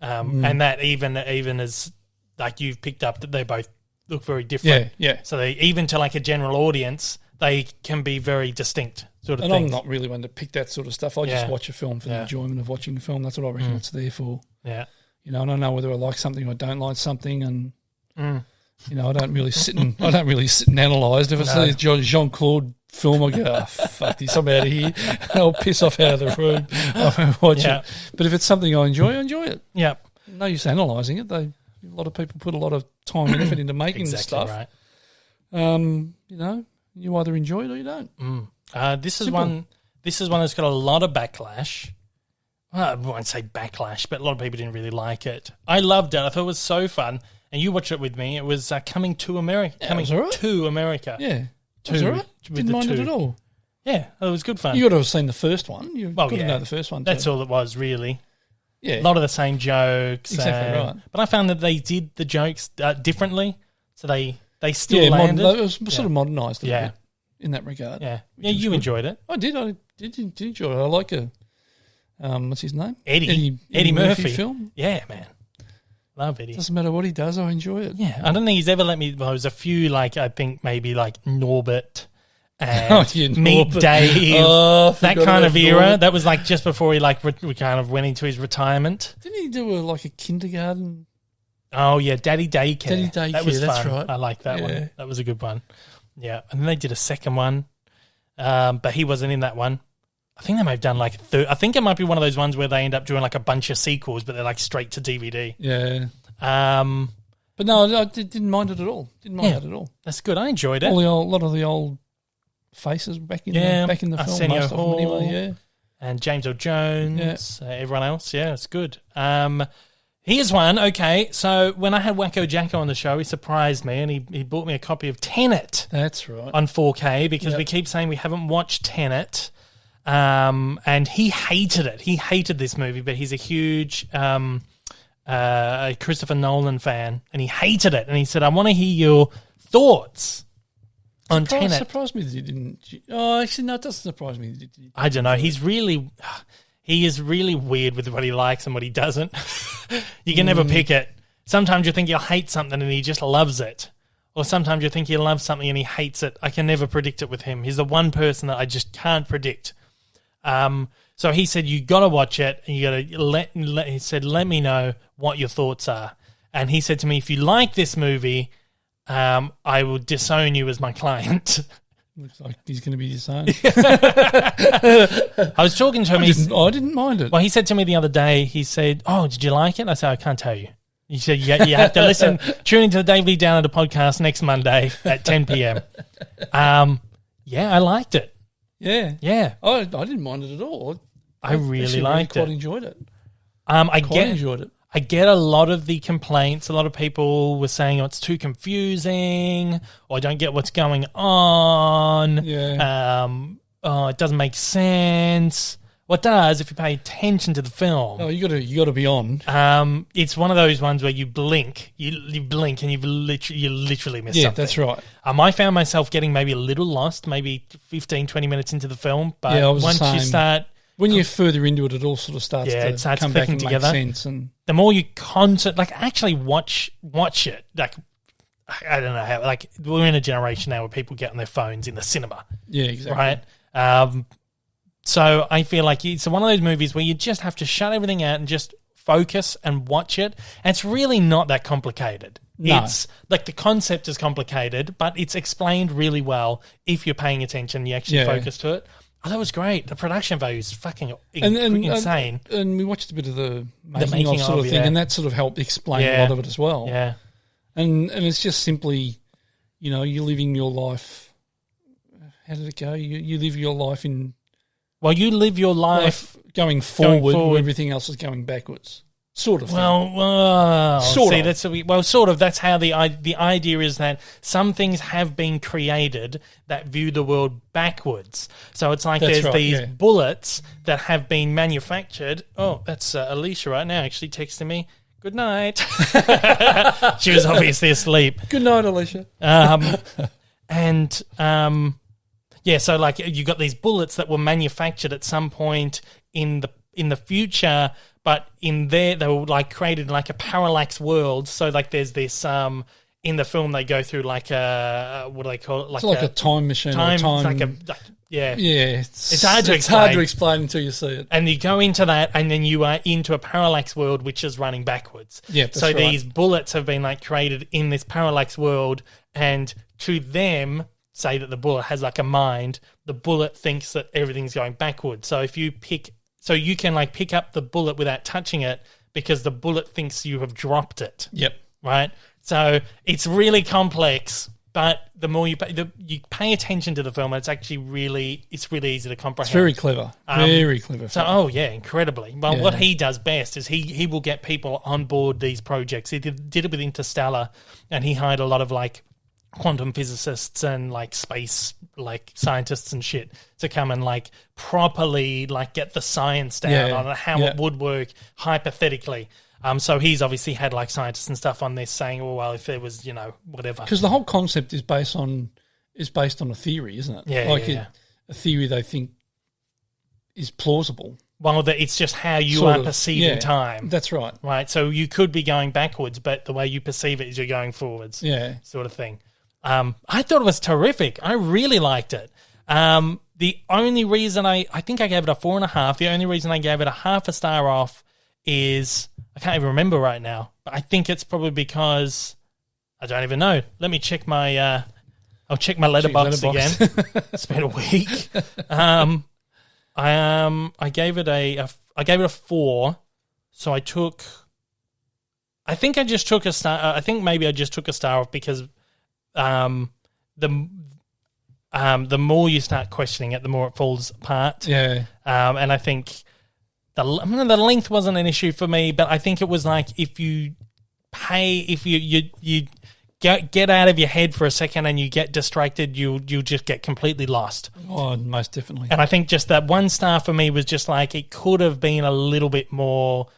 and that even as like you've picked up that they both look very different. Yeah. So they even to like a general audience, they can be very distinct sort of things. And I'm not really one to pick that sort of stuff. I just watch a film for the enjoyment of watching a film. That's what I reckon it's there for. Yeah. You know, I don't know whether I like something or I don't like something, and you know, I don't really sit and analyse. If I see a Jean-Claude film, I go, fuck this, I'm out of here. I'll piss off out of the room. I won't watch it. But if it's something I enjoy it. Yeah. No use analysing it. A lot of people put a lot of time and effort into making stuff. Right. You know, you either enjoy it or you don't. This is one that's got a lot of backlash. Well, I won't say backlash, but a lot of people didn't really like it. I loved it. I thought it was so fun. And you watched it with me. It was Coming to America. To America. Yeah. It was all right. Didn't mind it at all. Yeah, it was good fun. You got to have seen the first one. You've got to know the first one too. That's all it was, really. Yeah. A lot of the same jokes. Exactly right. But I found that they did the jokes differently. So they still landed. It was sort of modernised a bit in that regard. Yeah. Yeah, you enjoyed it. I did enjoy it. I like what's his name? Eddie Murphy film. Yeah, man. Love Eddie. Doesn't matter what he does, I enjoy it. Yeah, I don't think he's ever let me. Well, there's a few I think maybe Norbit and Meet Dave. That kind of era. Norbit. That was just before he we kind of went into his retirement. Didn't he do a kindergarten? Oh yeah, Daddy Daycare. Daddy Daycare. That was fun. That's right. I like that one. That was a good one. Yeah, and then they did a second one, but he wasn't in that one. I think they may have done a third. I think it might be one of those ones where they end up doing a bunch of sequels, but they're straight to DVD. Yeah. But no, I didn't mind it at all. Didn't mind it at all. That's good. I enjoyed it. A lot of the old faces back in the film. Arsenio most Hall, of them anyway, and James Earl Jones. Everyone else. Yeah, it's good. Here's one. Okay, so when I had Wacko Jacko on the show, he surprised me and he bought me a copy of Tenet. That's right. On 4K because we keep saying we haven't watched Tenet. And he hated it. He hated this movie, but he's a huge Christopher Nolan fan, and he hated it. And he said, I want to hear your thoughts on Tenet. It surprised me that you didn't. Oh, actually, no, it doesn't surprise me. I don't know. He is really weird with what he likes and what he doesn't. You can never pick it. Sometimes you think he'll hate something and he just loves it. Or sometimes you think he loves something and he hates it. I can never predict it with him. He's the one person that I just can't predict. So he said, you got to watch it, and you got to he said, let me know what your thoughts are. And he said to me, if you like this movie, I will disown you as my client. Looks like he's going to be disowned. I was talking to him. I didn't mind it. Well, he said to me the other day, he said, oh, did you like it? I said, I can't tell you. He said, you have to listen, tune into the Dave Lee Down Under podcast next Monday at 10 p.m. Yeah, I liked it. Yeah. Yeah. I didn't mind it at all. I really liked it. I quite enjoyed it. I get a lot of the complaints. A lot of people were saying, it's too confusing, or I don't get what's going on. Yeah. It doesn't make sense. What does, if you pay attention to the film? Oh, you got to be on. It's one of those ones where you blink, you blink, and you literally miss something. Yeah, that's right. I found myself getting maybe a little lost, maybe 15, 20 minutes into the film. But once you start, when you're further into it, it all sort of starts to come back and make sense. And the more you actually watch it, I don't know how. We're in a generation now where people get on their phones in the cinema. Yeah, exactly. Right. So I feel like it's one of those movies where you just have to shut everything out and just focus and watch it. And it's really not that complicated. No. It's the concept is complicated, but it's explained really well if you're paying attention and you actually focus to it. Oh, that was great. The production value is fucking insane. And we watched a bit of the making of sort of thing, and that sort of helped explain a lot of it as well. Yeah. And it's just simply, you're living your life. How did it go? You live your life in... Well, you live your life going forward, where everything else is going backwards. Sort of. Sort of. That's how the idea is that some things have been created that view the world backwards. So it's there's these bullets that have been manufactured. Oh, that's Alicia right now actually texting me. Good night. She was obviously asleep. Good night, Alicia. So you got these bullets that were manufactured at some point in the future, but in there they were created in a parallax world. So there's this in the film they go through what do they call it? It's like a time machine. It's hard to explain. It's hard to explain until you see it. And you go into that, and then you are into a parallax world which is running backwards. Yeah, that's right. These bullets have been created in this parallax world, and to them, say that the bullet has a mind, the bullet thinks that everything's going backwards. So if you you can pick up the bullet without touching it because the bullet thinks you have dropped it. Yep. Right? So it's really complex, but the more you pay attention to the film, it's actually really easy to comprehend. It's very clever. Very clever. So, incredibly. Well, what he does best is he will get people on board these projects. He did it with Interstellar, and he hired a lot of quantum physicists and space scientists and shit to come and properly get the science down on how it would work hypothetically. So he's obviously had scientists and stuff on this saying, oh well, if there was whatever, because the whole concept is based on a theory, isn't it? Yeah, a theory they think is plausible. Well, it's just how you are perceiving time. That's right. Right, so you could be going backwards, but the way you perceive it is you're going forwards. Yeah. Sort of thing. I thought it was terrific. I really liked it. The only reason I think I gave it a 4.5, the only reason I gave it a half a star off is, I can't even remember right now, but I think it's probably because, I don't even know. Let me check my, I'll check my letterbox again. It's been a week. I gave it a 4. So I think I just took a star. I think maybe I just took a star off because the more you start questioning it, the more it falls apart. Yeah. And I think the length wasn't an issue for me, but I think it was like if you get out of your head for a second and you get distracted, you'll just get completely lost. Oh, most definitely. And I think just that 1 star for me was just like it could have been a little bit more.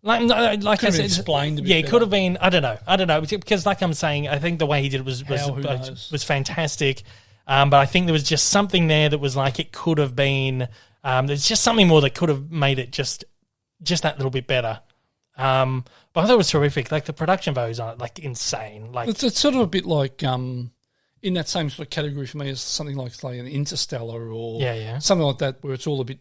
Like I said, explained a bit it could have been. I don't know, because like I'm saying, I think the way he did it was fantastic. But I think there was just something there that was like it could have been. There's just something more that could have made it just that little bit better. But I thought it was terrific. Like the production values on it, like insane. Like it's sort of a bit like in that same sort of category for me as something like an Interstellar or something like that, where it's all a bit.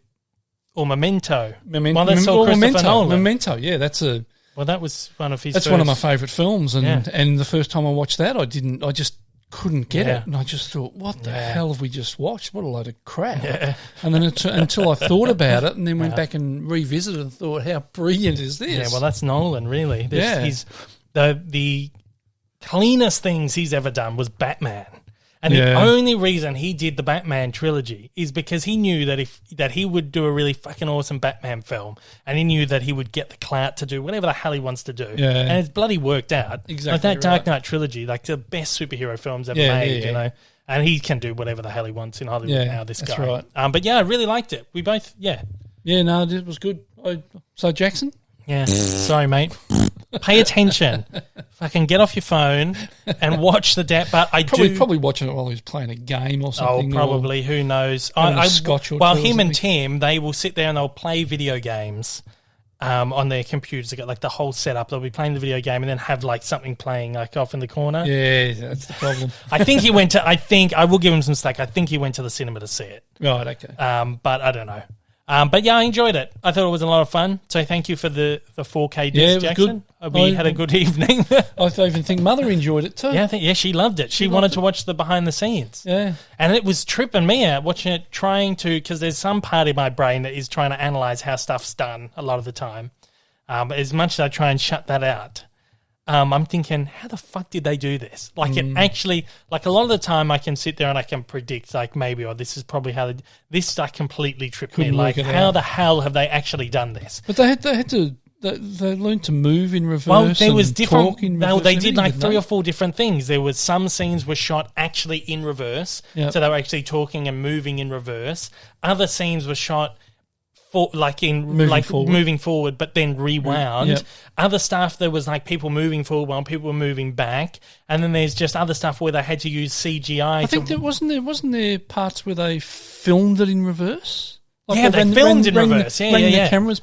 Or Memento. Well, that's all Christopher Nolan. Memento, yeah, that was one of his. That's one of my favourite films, and the first time I watched that, I just couldn't get it, and I just thought, what the hell have we just watched? What a load of crap! Yeah. And then until I thought about it, and then went back and revisited and thought, how brilliant is this? Yeah, well, that's Nolan, really. He's the cleanest things he's ever done was Batman. And the only reason he did the Batman trilogy is because he knew that he would do a really fucking awesome Batman film, and he knew that he would get the clout to do whatever the hell he wants to do. Yeah. And it's bloody worked out. Exactly. Like that Dark Knight trilogy, like the best superhero films ever made, you know. And he can do whatever the hell he wants in Hollywood now, this guy. Right. But yeah, I really liked it. We both, Yeah, no, it was good. So Jackson? Yeah, sorry, mate. Pay attention. Fucking get off your phone and watch the But I probably watching it while he's playing a game or something. Oh, probably. Who knows? Scotch or him and Tim, they will sit there and they'll play video games on their computers. They got like the whole setup. They'll be playing the video game and then have like something playing like off in the corner. Yeah, that's the problem. I think he went to. I will give him some slack. I think he went to the cinema to see it. Right. Okay. But I don't know. But yeah, I enjoyed it. I thought it was a lot of fun. So thank you for the 4K disc, Jackson. Good. We had a good evening. I even think Mother enjoyed it too. Yeah, she loved it. She wanted to watch the behind the scenes. Yeah. And it was tripping me out watching it, because there's some part of my brain that is trying to analyze how stuff's done a lot of the time. As much as I try and shut that out, I'm thinking, how the fuck did they do this? Like it actually, like a lot of the time I can sit there and I can predict like maybe, or this is probably how this like completely tripped me. Like how the hell have they actually done this? But they had to, they learned to move in reverse. Well, there was different. Talk in reverse. No, they did like 3 or 4 different things. There was some scenes were shot actually in reverse. Yep. So they were actually talking and moving in reverse. Other scenes were shot moving forward, but then rewound. Yep. Other stuff, there was like people moving forward while people were moving back, and then there's just other stuff where they had to use CGI. I think there wasn't there parts where they filmed it in reverse. Like they filmed in reverse. Ran the cameras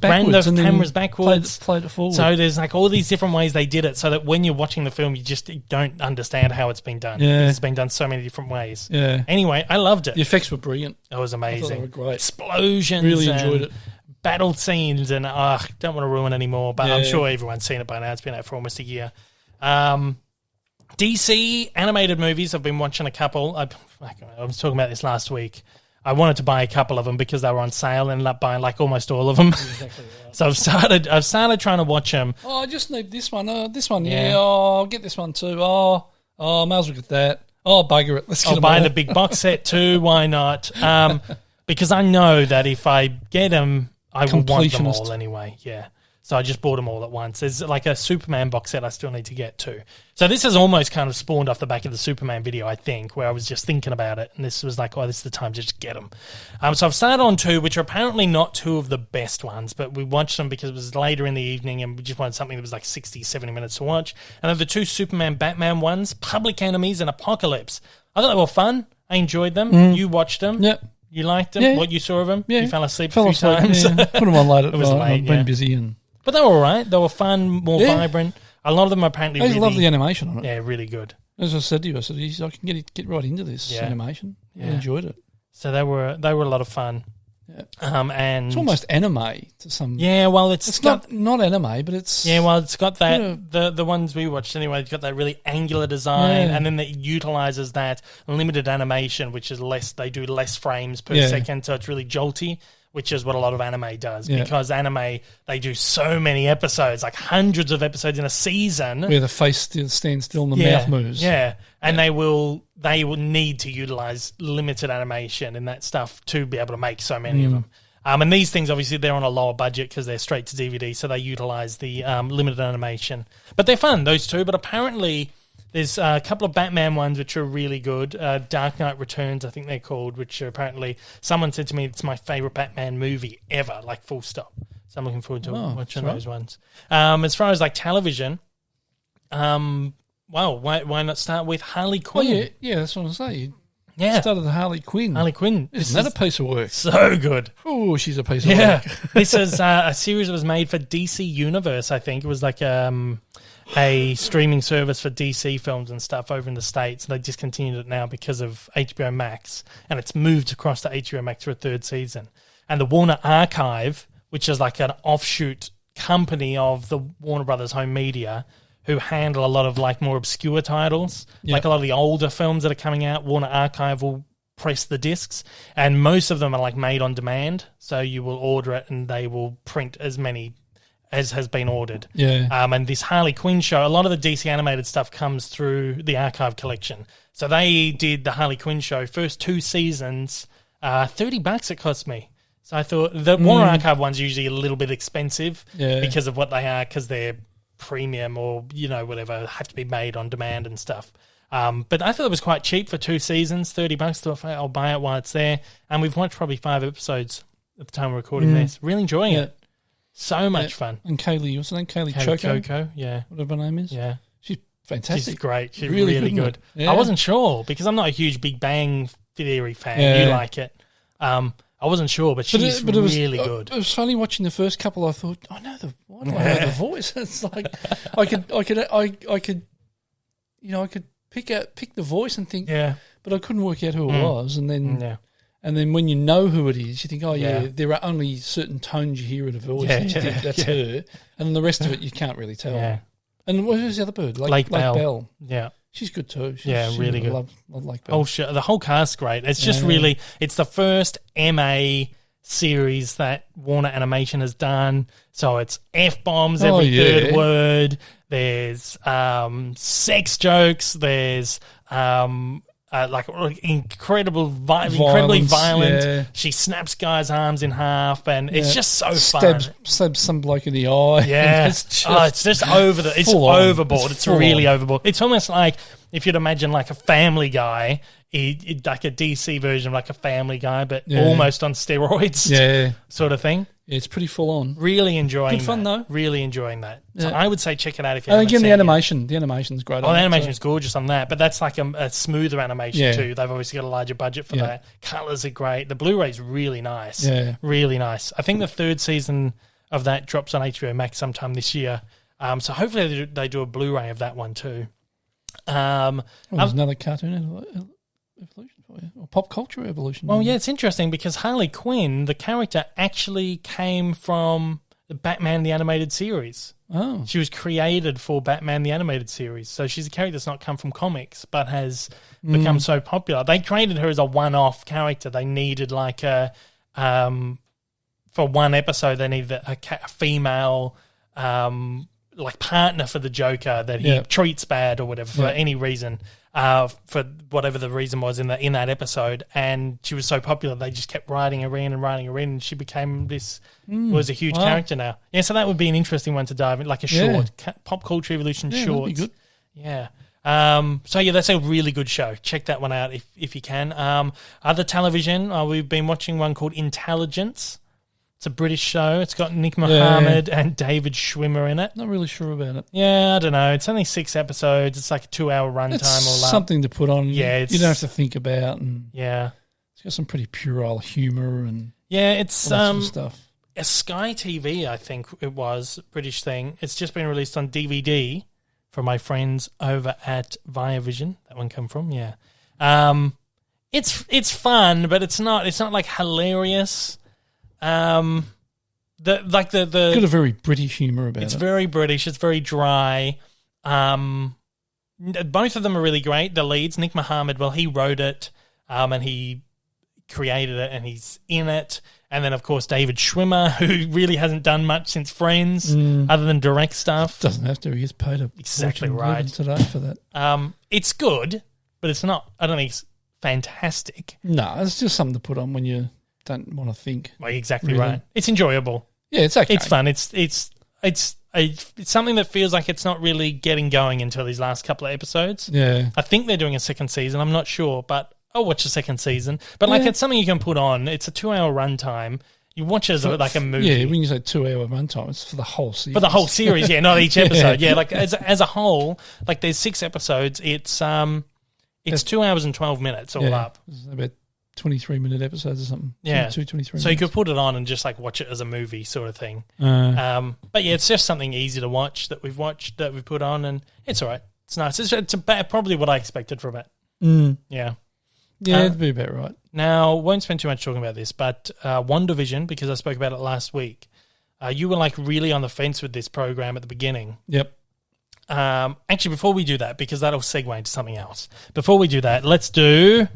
backwards. Played it forward. So there's like all these different ways they did it, so that when you're watching the film, you just don't understand how it's been done. Yeah. It's been done so many different ways. Yeah. Anyway, I loved it. The effects were brilliant. It was amazing. I thought they were great. Explosions. Really enjoyed it. Battle scenes, and don't want to ruin anymore, but I'm sure everyone's seen it by now. It's been out for almost a year. DC animated movies, I've been watching a couple. I was talking about this last week. I wanted to buy a couple of them because they were on sale and ended up buying like almost all of them. Exactly right. So I've started trying to watch them. Oh, I just need this one. This one, Oh, I'll get this one too. Oh, may as well get that. Oh, bugger it. Let's get them all. I'll buy the big box set too. Why not? Because I know that if I get them, I will want them all anyway. Yeah. So I just bought them all at once. There's like a Superman box set I still need to get too. So this has almost kind of spawned off the back of the Superman video, I think, where I was just thinking about it. And this was like, this is the time to just get them. So I've started on 2, which are apparently not 2 of the best ones, but we watched them because it was later in the evening and we just wanted something that was like 60, 70 minutes to watch. And then the 2 Superman Batman ones, Public Enemies and Apocalypse. I thought they were fun. I enjoyed them. You watched them. Yep. You liked them? Yeah. What you saw of them? Yeah. You fell asleep a few times? Yeah. Put them on late at It was night. late, I've been busy. But they were all right. They were fun, more vibrant. A lot of them are apparently I love the animation on it. Yeah, really good. As I said to you, I said, I can get right into this animation. I enjoyed it. So they were a lot of fun. Yeah. And it's almost anime to some. Yeah, well, it's not anime, but it's it's got that the ones we watched anyway. It's got that really angular design, and then it utilizes that limited animation, which is less. They do less frames per second, so it's really jolty, which is what a lot of anime does. Because anime, they do so many episodes, like hundreds of episodes in a season, where the face stands still and the mouth moves. And they will need to utilize limited animation and that stuff to be able to make so many of them. And these things, obviously, they're on a lower budget because they're straight to DVD, so they utilize the limited animation. But they're fun, those two. But apparently, there's a couple of Batman ones which are really good. Dark Knight Returns, I think they're called, which are apparently, someone said to me it's my favorite Batman movie ever, like full stop. So I'm looking forward to watching those ones. As far as like television, well, why not start with Harley Quinn? Well, yeah, that's what I say. Yeah. Started the Harley Quinn. Harley Quinn. Isn't that a piece of work? So good. Oh, she's a piece of work. This is a series that was made for DC Universe, I think. It was like a streaming service for DC films and stuff over in the States. They discontinued it now because of HBO Max, and it's moved across to HBO Max for a third season. And the Warner Archive, which is like an offshoot company of the Warner Brothers Home Media, who handle a lot of like more obscure titles, like a lot of the older films that are coming out. Warner Archive will press the discs, and most of them are like made on demand. So you will order it, and they will print as many as has been ordered. And this Harley Quinn show, a lot of the DC animated stuff comes through the Archive collection. So they did the Harley Quinn show, first 2 seasons, $30 it cost me. So I thought the Warner Archive one's usually a little bit expensive because of what they are, because they're premium or, whatever, have to be made on demand and stuff. But I thought it was quite cheap for 2 seasons, $30. Thought I'll buy it while it's there. And we've watched probably 5 episodes at the time we're recording this. Really enjoying it. So much fun. And Kaylee, what's her name? Kaylee Cuoco, whatever her name is. Yeah. She's fantastic. She's great. She's really good. I wasn't sure because I'm not a huge Big Bang Theory fan. You like it. I wasn't sure, but she's really good. It was funny watching the first couple. I thought, why do I know the voice? It's like I could pick the voice and think, but I couldn't work out who it was. And then when you know who it is, you think, there are only certain tones you hear in a voice. And you think that's her, and then the rest of it you can't really tell. Yeah. And who's the other bird? Lake Bell. Yeah. She's good too. Really good. Love Lake Bell. The whole cast's great. It's just really, it's the first MA series that Warner Animation has done. So it's F-bombs every third word. There's sex jokes. There's incredibly violent. Yeah. She snaps guys' arms in half, and it's just so fun. Stabs some bloke in the eye. Yeah, it's just overboard. It's really overboard. It's almost like if you'd imagine like a Family Guy, like a DC version of like a Family Guy, but almost on steroids. Sort of thing. Yeah, it's pretty full on. Really enjoying Good fun, though. Really enjoying that. So I would say check it out if you haven't seen it. The animation's great. The animation's gorgeous on that, but that's like a smoother animation too. They've obviously got a larger budget for that. Colours are great. The Blu-ray's really nice. Yeah. Really nice. I think the 3rd season of that drops on HBO Max sometime this year. So hopefully they do a Blu-ray of that one too. There's another cartoon evolution for you, or pop culture evolution. Well, it's interesting because Harley Quinn, the character, actually came from the Batman the Animated Series. Oh. She was created for Batman the Animated Series. So she's a character that's not come from comics but has become so popular. They created her as a one-off character. They needed like for one episode, they needed a female like partner for the Joker that he treats bad or whatever for any reason. For whatever the reason was in that episode, and she was so popular, they just kept writing her in, and she became this was a huge character now. Yeah, so that would be an interesting one to dive in, like a short pop culture evolution short. That'd be good. Yeah. That's a really good show. Check that one out if you can. Other television, we've been watching one called Intelligence. It's a British show. It's got Nick Mohammed and David Schwimmer in it. Not really sure about it. Yeah, I don't know. It's only 6 episodes. It's like a 2-hour runtime. It's something to put on. Yeah, you don't have to think about. And yeah, It's got some pretty puerile humour and it's all that sort of stuff. A Sky TV, I think it was, British thing. It's just been released on DVD from my friends over at WandaVision. That one come from, yeah. It's fun, but it's not like hilarious. Got a very British humour about it. It's very British. It's very dry. Both of them are really great. The leads, Nick Mohammed, well, he wrote it, and he created it, and he's in it. And then, of course, David Schwimmer, who really hasn't done much since Friends, other than direct stuff. Doesn't have to. He gets paid exactly right today for that. It's good, but it's not. I don't think it's fantastic. No, it's just something to put on when you don't want to think. Well, exactly really. Right. It's enjoyable. Yeah, it's okay. It's fun. It's something that feels like it's not really getting going until these last couple of episodes. Yeah, I think they're doing a second season. I'm not sure, but I'll watch the second season. But it's something you can put on. It's a 2-hour runtime. You watch it as like a movie. Yeah, when you say 2-hour runtime, it's for the whole series. For the whole series, yeah, not each episode. Yeah, like as a whole, like there's 6 episodes. It's 2 hours and 12 minutes all up. It's about 23-minute episodes or something. Yeah, 23 minutes. So you could put it on and just like watch it as a movie sort of thing. But yeah, it's just something easy to watch that we've put on, and it's all right. It's nice. It's probably what I expected from it. Yeah. Yeah, it'd be about right. Now, won't spend too much talking about this, but WandaVision, because I spoke about it last week, you were like really on the fence with this program at the beginning. Yep. Actually, before we do that, because that'll segue into something else. Before we do that, let's do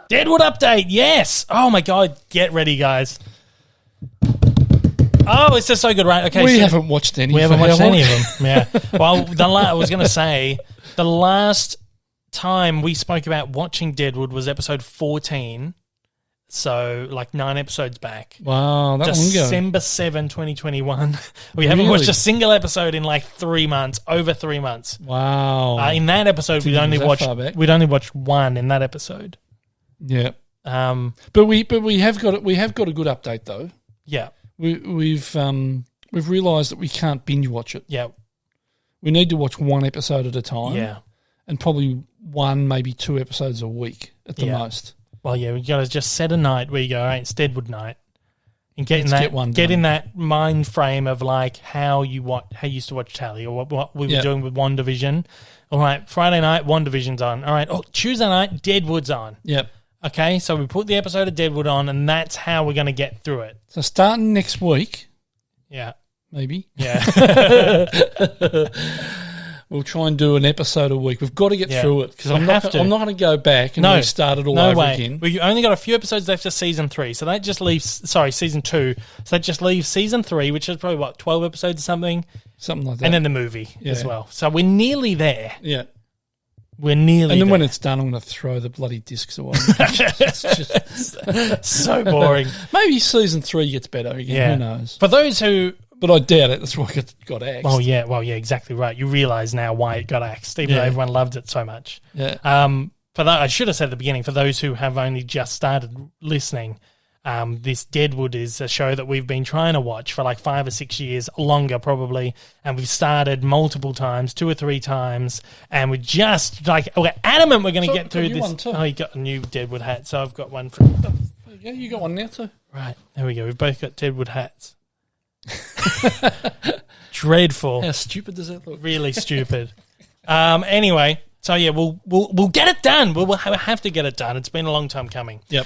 Deadwood update. Yes. Oh my God. Get ready, guys. Oh, it's just so good, right? Okay. We haven't watched any. We haven't watched any of them. Yeah. Well, I was going to say the last time we spoke about watching Deadwood was episode 14, so like 9 episodes back. Wow, that December 7, 2021. We haven't watched a single episode in like 3 months, over 3 months. Wow. In that episode, we'd only watched one in that episode. Yeah. But we have got a good update though. Yeah. We've realised that we can't binge watch it. Yeah. We need to watch one episode at a time. Yeah. And probably 1, maybe 2 episodes a week at the most. Well, yeah, we got to just set a night where you go, all right, it's Deadwood night, and get in that mind frame of like how you used to watch telly, or what we were doing with WandaVision. All right, Friday night, WandaVision's on. All right, Tuesday night, Deadwood's on. Yep. Okay, so we put the episode of Deadwood on, and that's how we're going to get through it. So starting next week. Yeah. Maybe. Yeah. We'll try and do an episode a week. We've got to get through it because I'm not going to go back and restart it all over again. We only got a few episodes left of season 3, so that just leaves season 2. So that just leaves season 3, which is probably 12 episodes or something like that, and then the movie as well. So we're nearly there. Yeah, we're nearly. And then there. when it's done, I'm going to throw the bloody discs away. It's just so boring. Maybe season 3 gets better again. Yeah. Who knows? For those who. But I doubt it. That's why it got axed. Well, yeah, exactly right. You realise now why it got axed, even though everyone loved it so much. Yeah. For that, I should have said at the beginning, for those who have only just started listening, this Deadwood is a show that we've been trying to watch for like 5 or 6 years, longer probably, and we've started multiple times, 2 or 3 times, and we're just like, we're adamant we're going to get through this. Oh, you got a new Deadwood hat, so I've got one for... There you go, you got one now too. Right, there we go. We've both got Deadwood hats. Dreadful. How stupid does that look? Really stupid. Anyway, so yeah, we'll get it done. We'll have to get it done. It's been a long time coming. Yep.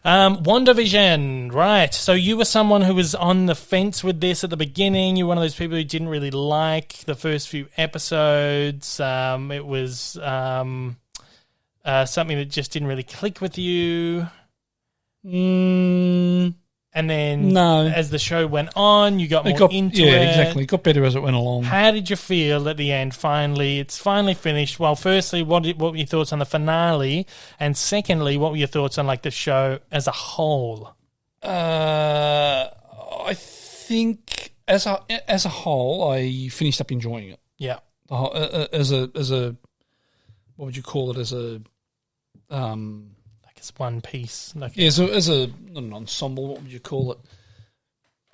WandaVision, right. So you were someone who was on the fence with this at the beginning. You were one of those people who didn't really like the first few episodes. It was something that just didn't really click with you. And then as the show went on, you got more into it. Yeah, exactly. It got better as it went along. How did you feel at the end, finally? It's finally finished. Well, firstly, what were your thoughts on the finale? And secondly, what were your thoughts on like the show as a whole? I think as a whole, I finished up enjoying it. Yeah. As a what would you call it? As a it's one piece. Like as a not an ensemble. What would you call it?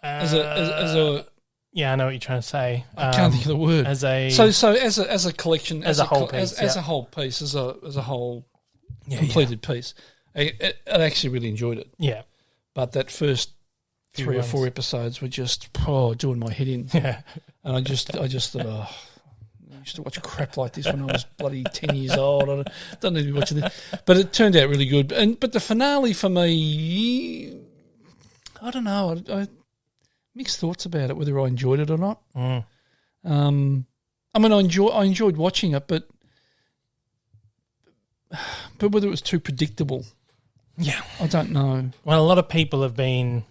As a yeah, I know what you're trying to say. I can't think of the word. As a collection, as a whole piece, as a whole piece, as a whole completed piece. I actually really enjoyed it. Yeah. But that first 3 or 4 episodes were just doing my head in. Yeah. And I just thought, I used to watch crap like this when I was bloody 10 years old. I don't need to be watching this. But it turned out really good. But the finale for me, I don't know. I mixed thoughts about it, whether I enjoyed it or not. Mm. I mean, I enjoyed watching it, but whether it was too predictable, I don't know. Well, a lot of people have been,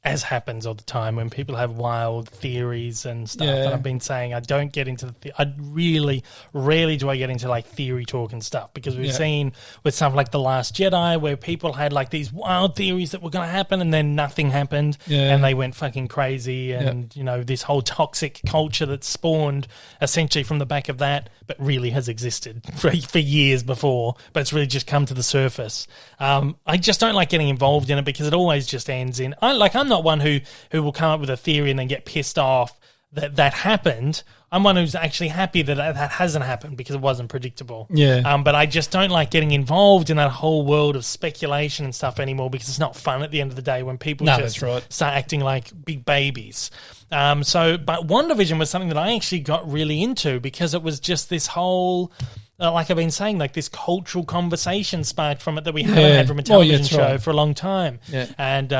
as happens all the time, when people have wild theories and stuff. Yeah. And I've been saying I don't get into I really rarely do I get into like theory talk and stuff, because we've seen with stuff like The Last Jedi where people had like these wild theories that were going to happen and then nothing happened and they went fucking crazy, and you know, this whole toxic culture that spawned essentially from the back of that, but really has existed for years before, but it's really just come to the surface. I just don't like getting involved in it because it always just ends in I'm not one who will come up with a theory and then get pissed off that happened. I'm one who's actually happy that hasn't happened because it wasn't predictable. Yeah. But I just don't like getting involved in that whole world of speculation and stuff anymore, because it's not fun at the end of the day when people start acting like big babies. But WandaVision was something that I actually got really into because it was just this whole... like I've been saying, like this cultural conversation sparked from it that we haven't had from a television show for a long time. Yeah. And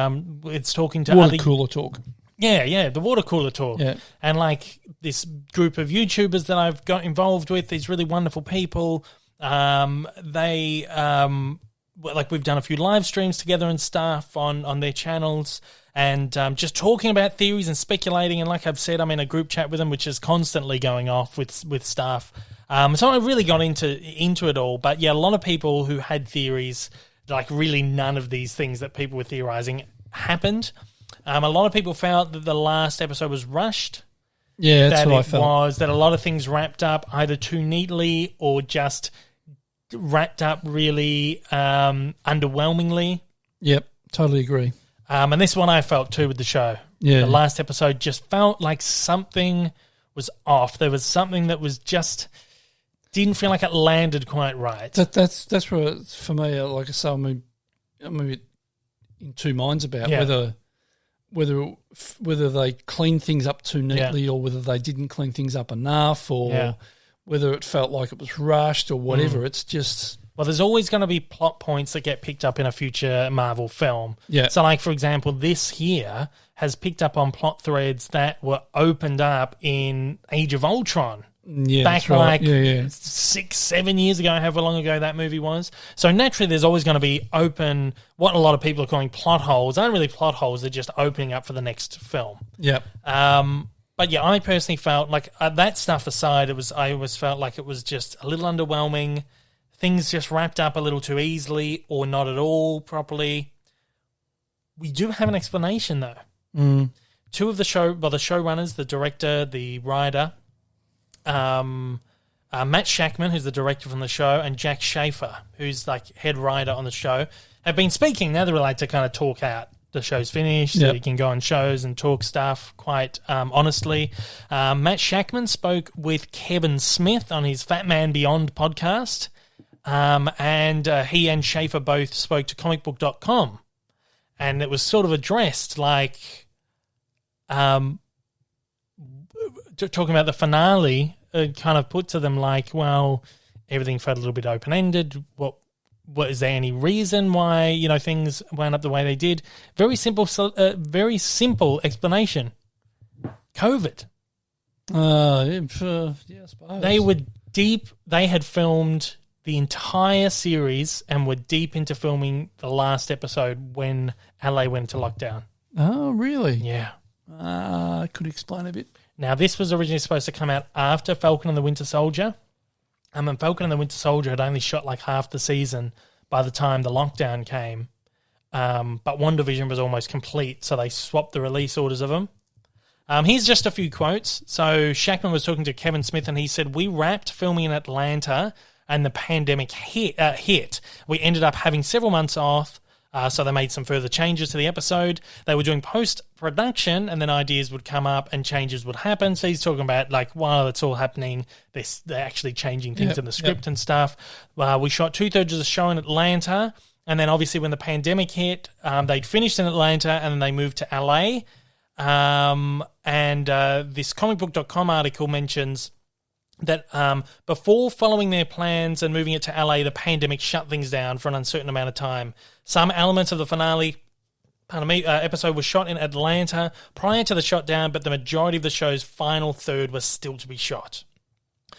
it's talking to water cooler talk. Yeah, the water cooler talk. Yeah. And like this group of YouTubers that I've got involved with, these really wonderful people, they like we've done a few live streams together and stuff on their channels, and just talking about theories and speculating. And like I've said, I'm in a group chat with them, which is constantly going off with stuff. So I really got into it all. But yeah, a lot of people who had theories, like really none of these things that people were theorizing happened. A lot of people felt that the last episode was rushed. Yeah, that's what I felt. Was that a lot of things wrapped up either too neatly or just wrapped up really underwhelmingly. Yep, totally agree. And this one I felt too with the show. Yeah. The last episode just felt like something was off. There was something that was just... didn't feel like it landed quite right. That's where, for me, like I say, I'm in two minds about whether they cleaned things up too neatly or whether they didn't clean things up enough, or whether it felt like it was rushed or whatever. It's just... Well, there's always going to be plot points that get picked up in a future Marvel film. Yeah. So, like, for example, this here has picked up on plot threads that were opened up in Age of Ultron. Yeah, back like 6-7 years ago, however long ago that movie was. So naturally there's always going to be open, what a lot of people are calling plot holes. They aren't really plot holes, they're just opening up for the next film. Yep. But yeah, I personally felt like that stuff aside, I always felt like it was just a little underwhelming. Things just wrapped up a little too easily or not at all properly. We do have an explanation though. Mm. Two of the showrunners, the director, the writer, Matt Shakman, who's the director from the show, and Jack Schaefer, who's like head writer on the show, have been speaking. Now they're allowed to kind of talk out. The show's finished, so you can go on shows and talk stuff quite honestly. Matt Shakman spoke with Kevin Smith on his Fat Man Beyond podcast, and he and Schaefer both spoke to comicbook.com, and it was sort of addressed like... talking about the finale, kind of put to them like, well, everything felt a little bit open-ended. What is there any reason why, things wound up the way they did? Very simple explanation. COVID. I suppose. They were deep. They had filmed the entire series and were deep into filming the last episode when LA went into lockdown. Oh, really? Yeah. Could explain a bit. Now, this was originally supposed to come out after Falcon and the Winter Soldier. And Falcon and the Winter Soldier had only shot like half the season by the time the lockdown came. But WandaVision was almost complete, so they swapped the release orders of them. Here's just a few quotes. So Shakman was talking to Kevin Smith, and he said, "We wrapped filming in Atlanta, and the pandemic hit. We ended up having several months off. So they made some further changes to the episode. They were doing post-production, and then ideas would come up and changes would happen. So he's talking about, like, while it's all happening, they're actually changing things in the script and stuff. We shot 2/3 of the show in Atlanta, and then obviously when the pandemic hit, they'd finished in Atlanta, and then they moved to LA. This comicbook.com article mentions that before following their plans and moving it to LA, the pandemic shut things down for an uncertain amount of time. Some elements of the finale episode was shot in Atlanta prior to the shutdown, but the majority of the show's final third was still to be shot.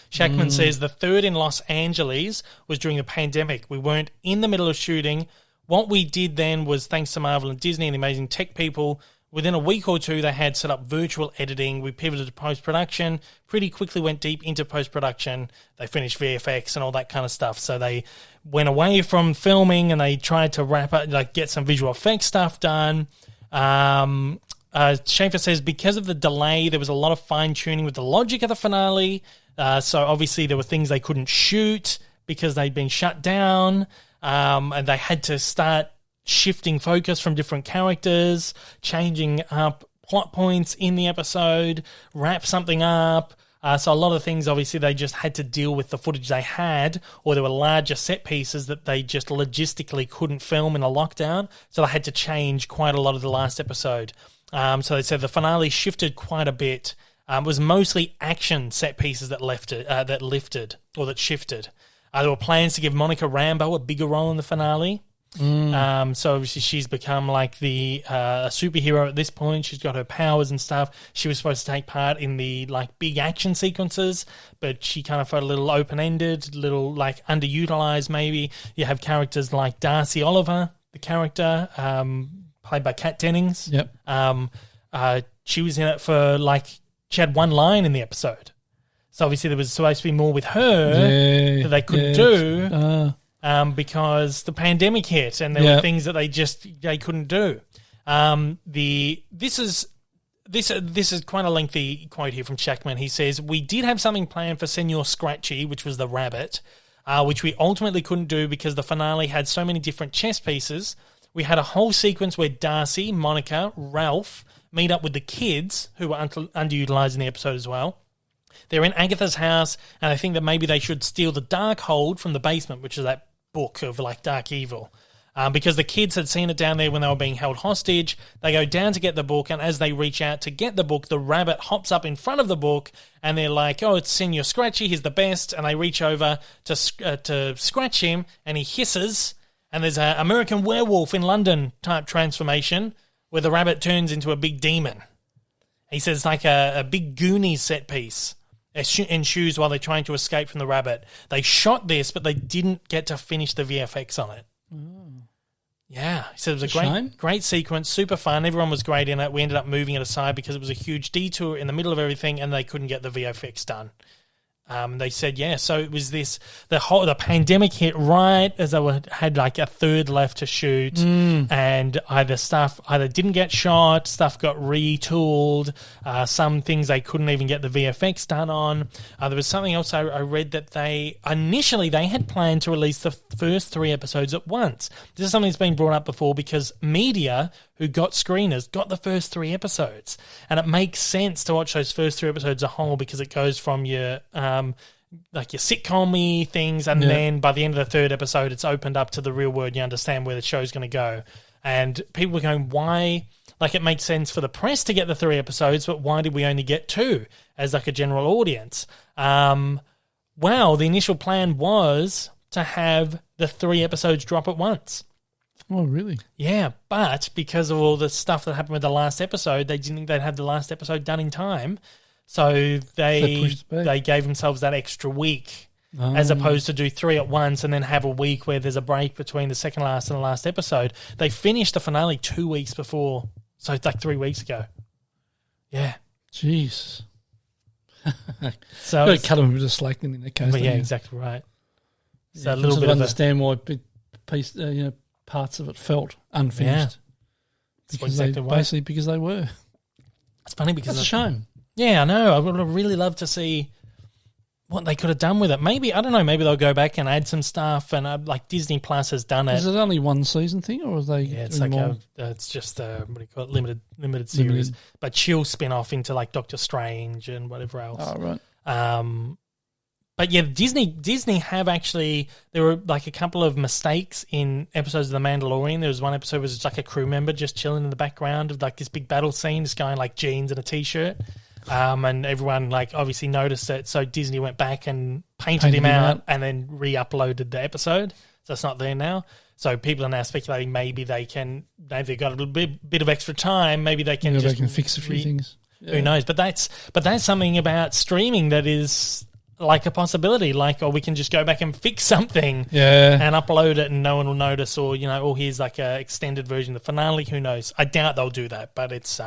Shackman says the third in Los Angeles was during the pandemic. We weren't in the middle of shooting. What we did then was, thanks to Marvel and Disney and the amazing tech people, within a week or two, they had set up virtual editing. We pivoted to post-production, pretty quickly went deep into post-production. They finished VFX and all that kind of stuff. So they went away from filming and they tried to wrap up, like, get some visual effects stuff done. Schaefer says because of the delay, there was a lot of fine-tuning with the logic of the finale. So obviously there were things they couldn't shoot because they'd been shut down, and they had to start shifting focus from different characters, changing up plot points in the episode, wrap something up. So a lot of things, obviously, they just had to deal with the footage they had, or there were larger set pieces that they just logistically couldn't film in a lockdown. So they had to change quite a lot of the last episode. So they said the finale shifted quite a bit. It was mostly action set pieces that shifted. There were plans to give Monica Rambeau a bigger role in the finale. So obviously she's become like the superhero at this point. She's got her powers and stuff. She was supposed to take part in the like big action sequences, but she kind of felt a little open-ended, little like underutilized maybe. You have characters like Darcy Oliver, the character played by Kat Dennings. Yep. She was in it for like, she had one line in the episode. So obviously there was supposed to be more with her that they couldn't do. Because the pandemic hit and there were things that they couldn't do. This is quite a lengthy quote here from Shackman. He says, "We did have something planned for Senor Scratchy, which was the rabbit, which we ultimately couldn't do because the finale had so many different chess pieces. We had a whole sequence where Darcy, Monica, Ralph meet up with the kids who were underutilized in the episode as well. They're in Agatha's house, and I think that maybe they should steal the Darkhold from the basement, which is that book of like dark evil, because the kids had seen it down there when they were being held hostage. They go down to get the book, and as they reach out to get the book, the rabbit hops up in front of the book, and they're like, "Oh, it's Senor Scratchy, he's the best." And they reach over to scratch him, and he hisses, and there's an American Werewolf in London type transformation where the rabbit turns into a big demon. He says like a big Goonies set piece ensues while they're trying to escape from the rabbit. They shot this, but they didn't get to finish the VFX on it. Yeah, he said it was a great sequence, super fun. Everyone was great in it. We ended up moving it aside because it was a huge detour in the middle of everything, and they couldn't get the VFX done. They said, so it was the pandemic hit right as they had like a third left to shoot, and either didn't get shot, stuff got retooled, some things they couldn't even get the VFX done on. There was something else I read that they had planned to release the first 3 episodes at once. This is something that's been brought up before because media who got screeners got the first 3 episodes, and it makes sense to watch those first 3 episodes as a whole because it goes from your like your sitcom-y things, and then by the end of the 3rd episode it's opened up to the real world. You understand where the show's going to go, and people were going, why? Like, it makes sense for the press to get the 3 episodes, but why did we only get 2 as like a general audience? The initial plan was to have the 3 episodes drop at once. Oh, really? Yeah, but because of all the stuff that happened with the last episode, they didn't think they'd have the last episode done in time. So they gave themselves that extra week as opposed to do 3 at once and then have a week where there's a break between the second last and the last episode. They finished the finale 2 weeks before, so it's like 3 weeks ago. Yeah. Jeez. So got to cut them a bit of slack then in that case. Yeah, exactly right. So a little bit of understand why parts of it felt unfinished. Yeah. Because they were. It's funny because that's a shame. Yeah, I know. I would really love to see what they could have done with it. Maybe, I don't know, maybe they'll go back and add some stuff, and like Disney Plus has done it. Is it only one season thing, or are they? Yeah, it's like more? It's just what do you call it, limited series. But she'll spin off into like Doctor Strange and whatever else. Oh, right. But yeah, Disney have actually, there were like a couple of mistakes in episodes of The Mandalorian. There was one episode where it was like a crew member just chilling in the background of like this big battle scene, this guy in like jeans and a t-shirt. And everyone like obviously noticed it. So Disney went back and painted him out and then re-uploaded the episode. So it's not there now. So people are now speculating maybe they've got a little bit of extra time. Maybe they can they can fix a few things. Yeah. Who knows? But that's something about streaming that is like a possibility, like, or we can just go back and fix something and upload it and no one will notice, or, you know, or here's like a extended version of the finale. Who knows? I doubt they'll do that, but it's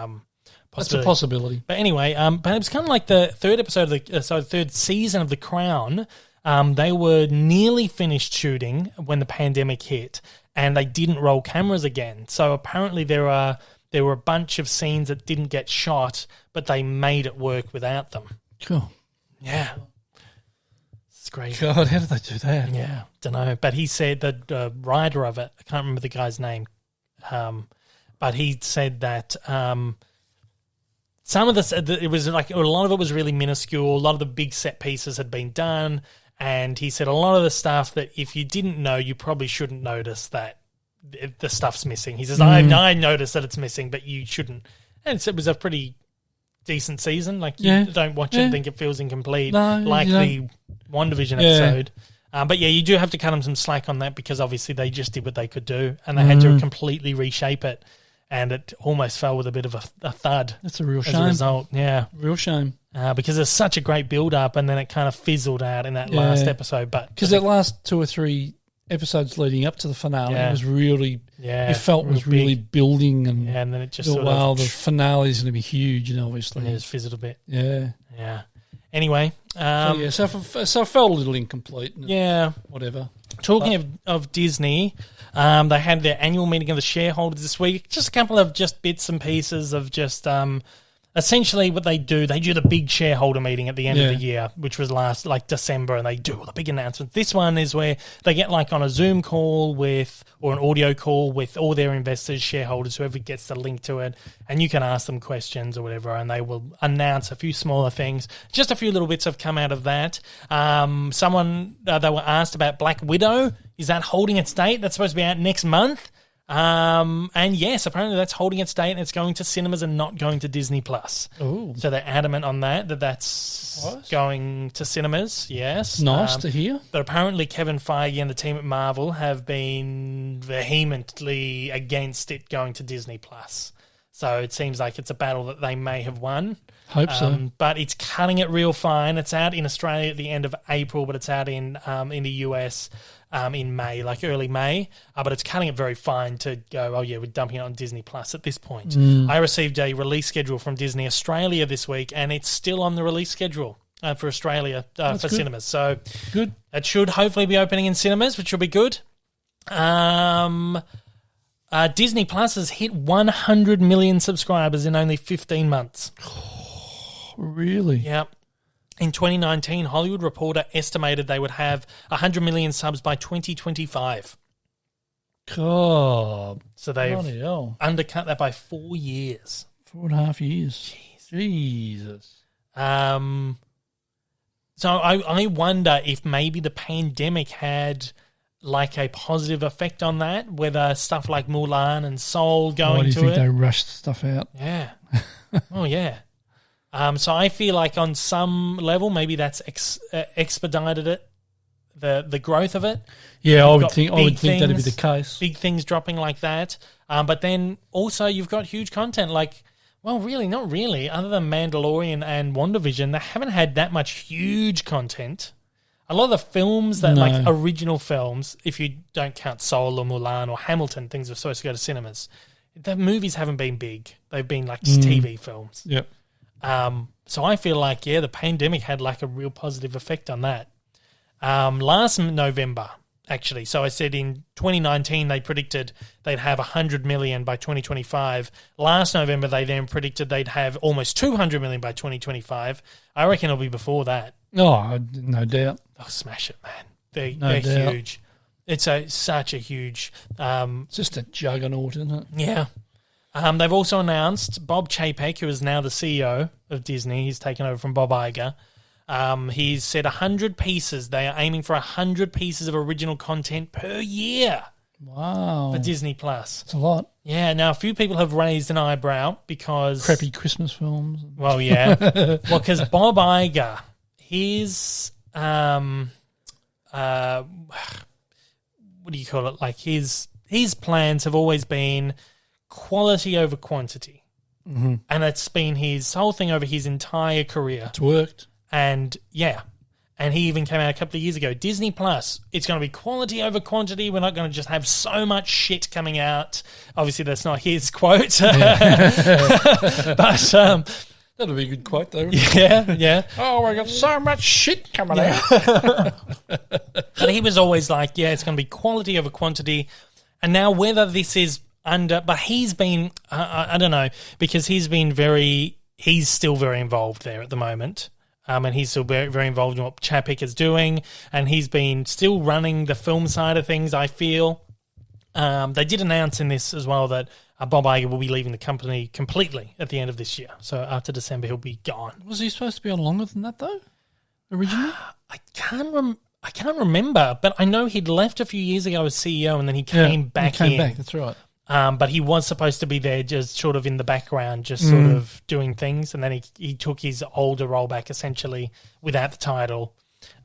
that's a possibility. But anyway, but it was kind of like the third episode of the third season of The Crown. They were nearly finished shooting when the pandemic hit, and they didn't roll cameras again. So apparently there were a bunch of scenes that didn't get shot, but they made it work without them. Cool. Yeah. It's great. God, how did they do that? Yeah, don't know. But he said that the writer of it, I can't remember the guy's name, but he said that some of it was like a lot of it was really minuscule. A lot of the big set pieces had been done, and he said a lot of the stuff that if you didn't know, you probably shouldn't notice that the stuff's missing. He says, I noticed that it's missing, but you shouldn't. And it was a pretty decent season. Like, you don't watch it and think it feels incomplete, like the WandaVision episode. But yeah, you do have to cut them some slack on that, because obviously they just did what they could do, and they had to completely reshape it, and it almost fell with a bit of a thud. That's a real shame. As a result, yeah. Real shame. Because there's such a great build-up, and then it kind of fizzled out in that last episode. But because that last 2 or 3 episodes leading up to the finale was really, it felt was really building, and then it just the finale is going to be huge, and obviously it just fizzled a bit. Yeah. Anyway, so I felt a little incomplete. Whatever. Talking of Disney, they had their annual meeting of the shareholders this week. Just a couple of just bits and pieces of just essentially what they do the big shareholder meeting at the end of the year, which was last December, and they do all the big announcements. This one is where they get like on a Zoom call or an audio call with all their investors, shareholders, whoever gets the link to it, and you can ask them questions or whatever, and they will announce a few smaller things. Just a few little bits have come out of that. They were asked about Black Widow. Is that holding its date? That's supposed to be out next month. And yes, apparently that's holding its date, and it's going to cinemas and not going to Disney Plus. Ooh. So they're adamant on that's going to cinemas. Yes, nice to hear. But apparently Kevin Feige and the team at Marvel have been vehemently against it going to Disney Plus. So it seems like it's a battle that they may have won. Hope so. But it's cutting it real fine. It's out in Australia at the end of April, but it's out in the US in May, like early May. But it's cutting it very fine to go, we're dumping it on Disney Plus at this point. I received a release schedule from Disney Australia this week, and it's still on the release schedule for Australia for cinemas. So good. It should hopefully be opening in cinemas, which will be good. Disney Plus has hit 100 million subscribers in only 15 months. Really? Yep. In 2019, Hollywood Reporter estimated they would have 100 million subs by 2025. God. So they've undercut that by 4 years. 4.5 years. Jesus. So I wonder if maybe the pandemic had like a positive effect on that, whether stuff like Mulan and Soul going to it. Why do you think they rushed stuff out? Yeah. Oh, yeah. So I feel like on some level, maybe that's expedited it, the growth of it. Yeah, I would think that'd be the case. Big things dropping like that. But then also you've got huge content like, well, really, not really. Other than Mandalorian and WandaVision, they haven't had that much huge content. A lot of the films like original films, if you don't count Soul or Mulan or Hamilton, things are supposed to go to cinemas. The movies haven't been big. They've been like TV films. Yep. So I feel like, the pandemic had like a real positive effect on that. Last November, actually, so I said in 2019 they predicted they'd have 100 million by 2025. Last November they then predicted they'd have almost 200 million by 2025. I reckon it'll be before that. Oh, no doubt. They'll smash it, man. They're huge. It's such a huge... it's just a juggernaut, isn't it? Yeah. They've also announced Bob Chapek, who is now the CEO of Disney. He's taken over from Bob Iger. He's said 100 pieces. They are aiming for 100 pieces of original content per year. Wow. For Disney Plus. That's a lot. Yeah, now a few people have raised an eyebrow because... Crappy Christmas films. Well, yeah. Well, because Bob Iger, his... what do you call it? Like his plans have always been quality over quantity. Mm-hmm. And it's been his whole thing over his entire career. It's worked. And, yeah. And he even came out a couple of years ago. Disney Plus, it's going to be quality over quantity. We're not going to just have so much shit coming out. Obviously, that's not his quote. But that'll be a good quote, though. Yeah. Oh, we got so much shit coming out. But he was always like, yeah, it's going to be quality over quantity. And now whether this is under... But he's been... I don't know, because he's still very involved there at the moment. And he's still very, very involved in what Chapek is doing. And he's been still running the film side of things, I feel. They did announce in this as well that Bob Iger will be leaving the company completely at the end of this year. So after December, he'll be gone. Was he supposed to be on longer than that, though, originally? I can't remember, but I know he'd left a few years ago as CEO and then he came back in. That's right. But he was supposed to be there just sort of in the background, just sort of doing things. And then he took his older role back essentially without the title.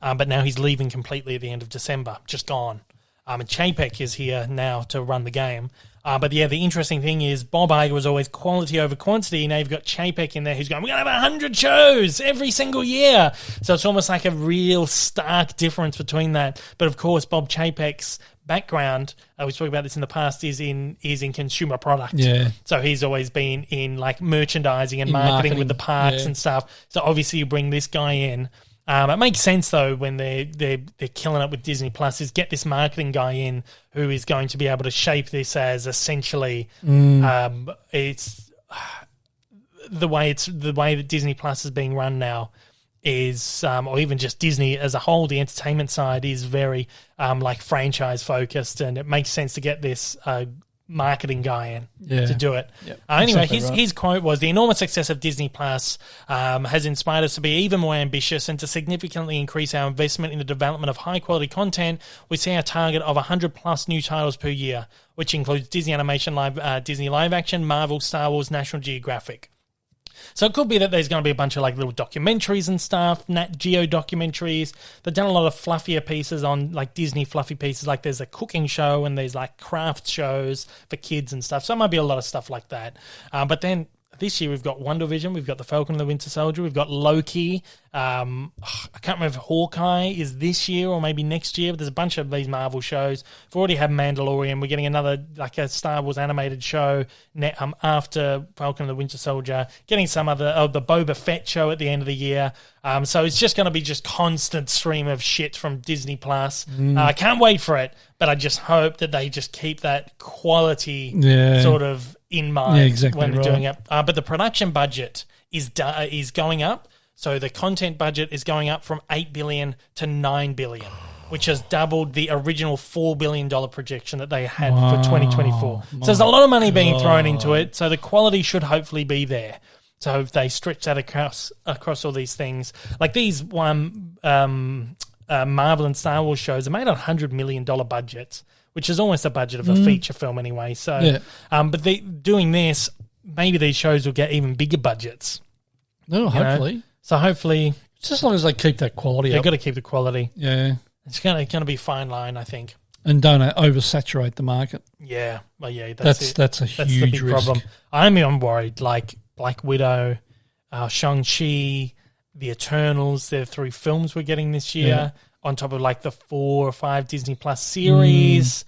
But now he's leaving completely at the end of December, just gone. And Chapek is here now to run the game. But yeah, the interesting thing is Bob Iger was always quality over quantity. Now you've got Chapek in there who's going, we're going to have 100 shows every single year. So it's almost like a real stark difference between that. But of course, Bob Chapek's background, we spoke about this in the past, is in consumer product. Yeah. So he's always been in like merchandising and marketing with the parks and stuff. So obviously you bring this guy in. It makes sense though when they're killing it with Disney Plus is get this marketing guy in who is going to be able to shape this as essentially it's the way that Disney Plus is being run now is or even just Disney as a whole, the entertainment side is very like franchise focused, and it makes sense to get this marketing guy in to do it. Yep. Anyway, Exactly his quote was, the enormous success of Disney Plus has inspired us to be even more ambitious and to significantly increase our investment in the development of high-quality content. We see our target of 100-plus new titles per year, which includes Disney Animation, Disney Live Action, Marvel, Star Wars, National Geographic. So it could be that there's going to be a bunch of like little documentaries and stuff, Nat Geo documentaries. They've done a lot of fluffier pieces on like Disney fluffy pieces. Like there's a cooking show and there's like craft shows for kids and stuff. So it might be a lot of stuff like that. But then this year we've got WandaVision, we've got The Falcon and the Winter Soldier, we've got Loki. I can't remember if Hawkeye is this year or maybe next year, but there's a bunch of these Marvel shows. We've already had Mandalorian. We're getting another, like a Star Wars animated show after Falcon and the Winter Soldier, getting some other, the Boba Fett show at the end of the year. So it's just going to be just constant stream of shit from Disney Plus. I can't wait for it, but I just hope that they just keep that quality sort of in mind when they're doing it. But the production budget is going up. So the content budget is going up from $8 billion to $9 billion, which has doubled the original $4 billion projection that they had for 2024. So there's a lot of money being thrown into it. So the quality should hopefully be there. So if they stretch that across all these things, like these Marvel and Star Wars shows are made on $100 million budgets, which is almost a budget of a feature film anyway. So, but doing this, maybe these shows will get even bigger budgets. No, hopefully. So hopefully, just as long as they keep that quality, they've got to keep the quality. Yeah, it's going to be a fine line, I think. And don't oversaturate the market. Yeah, well, yeah, that's a huge the big risk. problem. I'm worried. Like Black Widow, Shang-Chi, The Eternals. They're 3 films we're getting this year, on top of like the 4 or 5 Disney Plus series.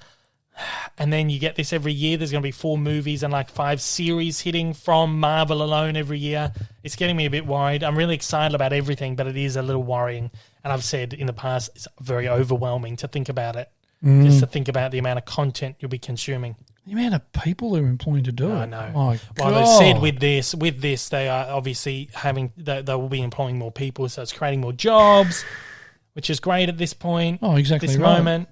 And then you get this every year. There's going to be 4 movies and like 5 series hitting from Marvel alone every year. It's getting me a bit worried. I'm really excited about everything, but it is a little worrying. And I've said in the past, it's very overwhelming to think about it. Just to think about the amount of content you'll be consuming. The amount of people they're employing to do it. I know. My well, God. they said with this, they are obviously they will be employing more people, so it's creating more jobs, which is great at this point. Oh, exactly this right. moment.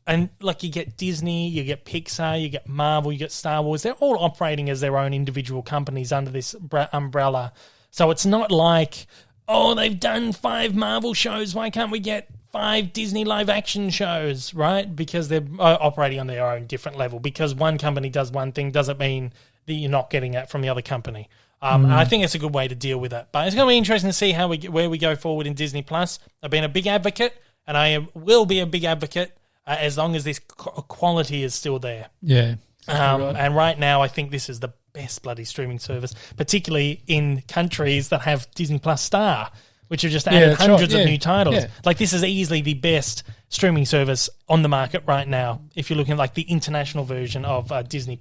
And like you get Disney, you get Pixar, you get Marvel, you get Star Wars. They're all operating as their own individual companies under this umbrella. So it's not like, oh, they've done 5 Marvel shows. Why can't we get 5 Disney live-action shows, right? Because they're operating on their own different level. Because one company does one thing doesn't mean that you're not getting it from the other company. I think it's a good way to deal with it. But it's going to be interesting to see where we go forward in Disney+. I've been a big advocate, and I will be a big advocate as long as this quality is still there. Yeah. Right. And right now, I think this is the best bloody streaming service, particularly in countries that have Disney+ Star, which have just added hundreds of new titles. Yeah. Like, this is easily the best streaming service on the market right now, if you're looking at, like, the international version of Disney+.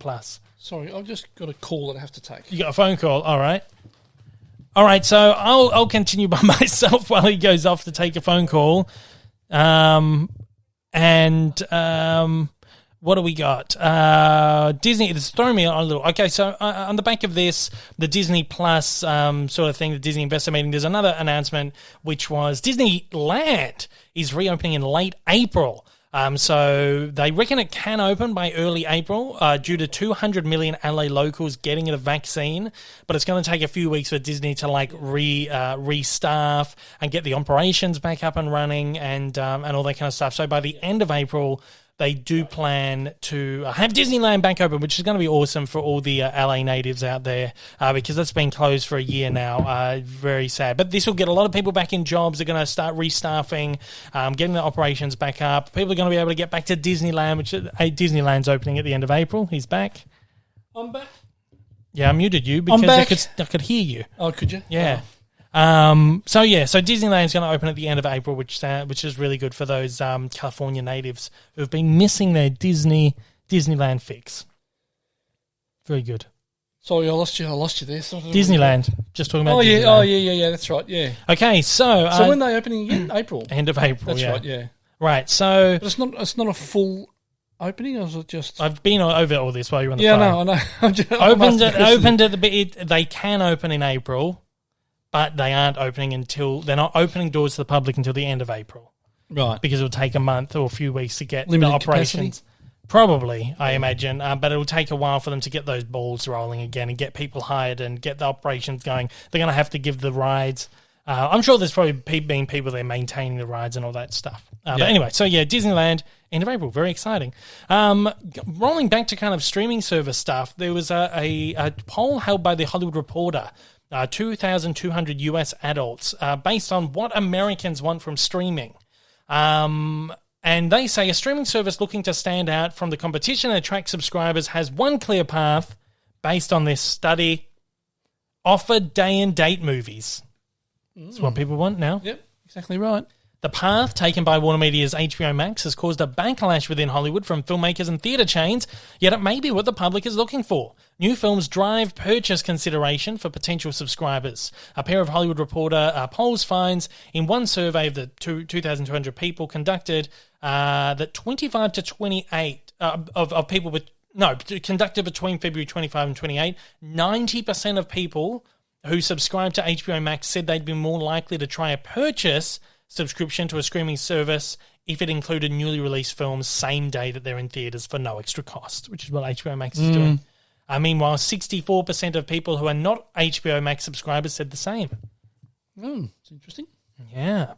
Sorry, I've just got a call that I have to take. You got a phone call? All right. All right, so I'll continue by myself while he goes off to take a phone call. What do we got? Disney, it's throwing me a little. Okay, so on the back of this, the Disney Plus sort of thing, the Disney investor meeting, there's another announcement, which was Disneyland is reopening in late April. So they reckon it can open by early April due to 200 million LA locals getting the vaccine, but it's going to take a few weeks for Disney to like restaff and get the operations back up and running and all that kind of stuff. So by the end of April, they do plan to have Disneyland back open, which is going to be awesome for all the LA natives out there because it's been closed for a year now. Very sad. But this will get a lot of people back in jobs. They're going to start restaffing, getting the operations back up. People are going to be able to get back to Disneyland, which Disneyland's opening at the end of April. He's back. I'm back. Yeah, I muted you because I could hear you. Oh, could you? Yeah. Oh. So Disneyland's going to open at the end of April, which is really good for those California natives who've been missing their Disneyland fix. Very good. Sorry, I lost you there. Disneyland. Just talking about Disneyland. Oh, yeah, that's right, yeah. Okay, so when are they opening again? April? End of April, That's right, yeah. Right, so... But it's not a full opening, or is it just... I've been over all this while you're on the phone. Yeah, I know. Opened at the bit. They can open in April, but they aren't opening they're not opening doors to the public until the end of April. Right. Because it'll take a month or a few weeks to get limited the operations. Capacity? Probably, I imagine. But it'll take a while for them to get those balls rolling again and get people hired and get the operations going. They're going to have to give the rides. I'm sure there's probably been people there maintaining the rides and all that stuff. But anyway, so yeah, Disneyland, end of April, very exciting. Rolling back to kind of streaming service stuff, there was a poll held by The Hollywood Reporter, 2,200 US adults, based on what Americans want from streaming. And they say a streaming service looking to stand out from the competition and attract subscribers has one clear path based on this study: offer day and date movies. That's what people want now. Yep, exactly right. The path taken by Warner Media's HBO Max has caused a backlash within Hollywood from filmmakers and theatre chains, yet it may be what the public is looking for. New films drive purchase consideration for potential subscribers. A pair of Hollywood Reporter polls finds in one survey of the 2,200 people conducted that 25 to 28 of people conducted between February 25 and 28, 90% of people who subscribe to HBO Max said they'd be more likely to try a purchase subscription to a streaming service if it included newly released films same day that they're in theaters for no extra cost, which is what HBO Max is doing. Meanwhile, 64% of people who are not HBO Max subscribers said the same. It's interesting. Yeah.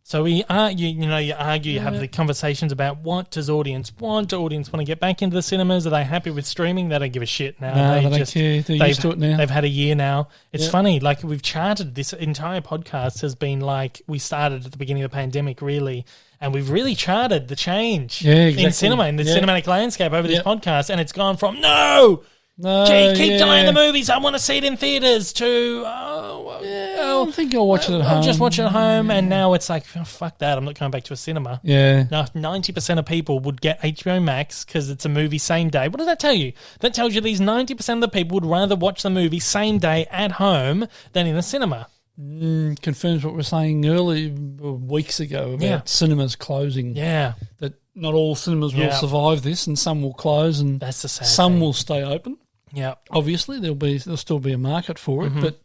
So we argue, you have the conversations about what does audience want? Do audience want to get back into the cinemas? Are they happy with streaming? They don't give a shit now. No, they don't care. They're used to it now. They've had a year now. It's funny, like we've charted this entire podcast has been like we started at the beginning of the pandemic, really, and we've really charted the change in cinema, in the cinematic landscape over this podcast, and it's gone from keep delaying the movies. I want to see it in theaters. I think I'll watch it at home. I'll just watch it at home, and now it's like, oh, fuck that. I'm not going back to a cinema. Yeah. Now, 90% of people would get HBO Max because it's a movie same day. What does that tell you? That tells you these 90% of the people would rather watch the movie same day at home than in the cinema. Confirms what we were saying weeks ago about cinemas closing. Yeah. That not all cinemas will survive this, and some will close, and that's the sad some thing. will stay open. Yeah, obviously there'll still be a market for it, but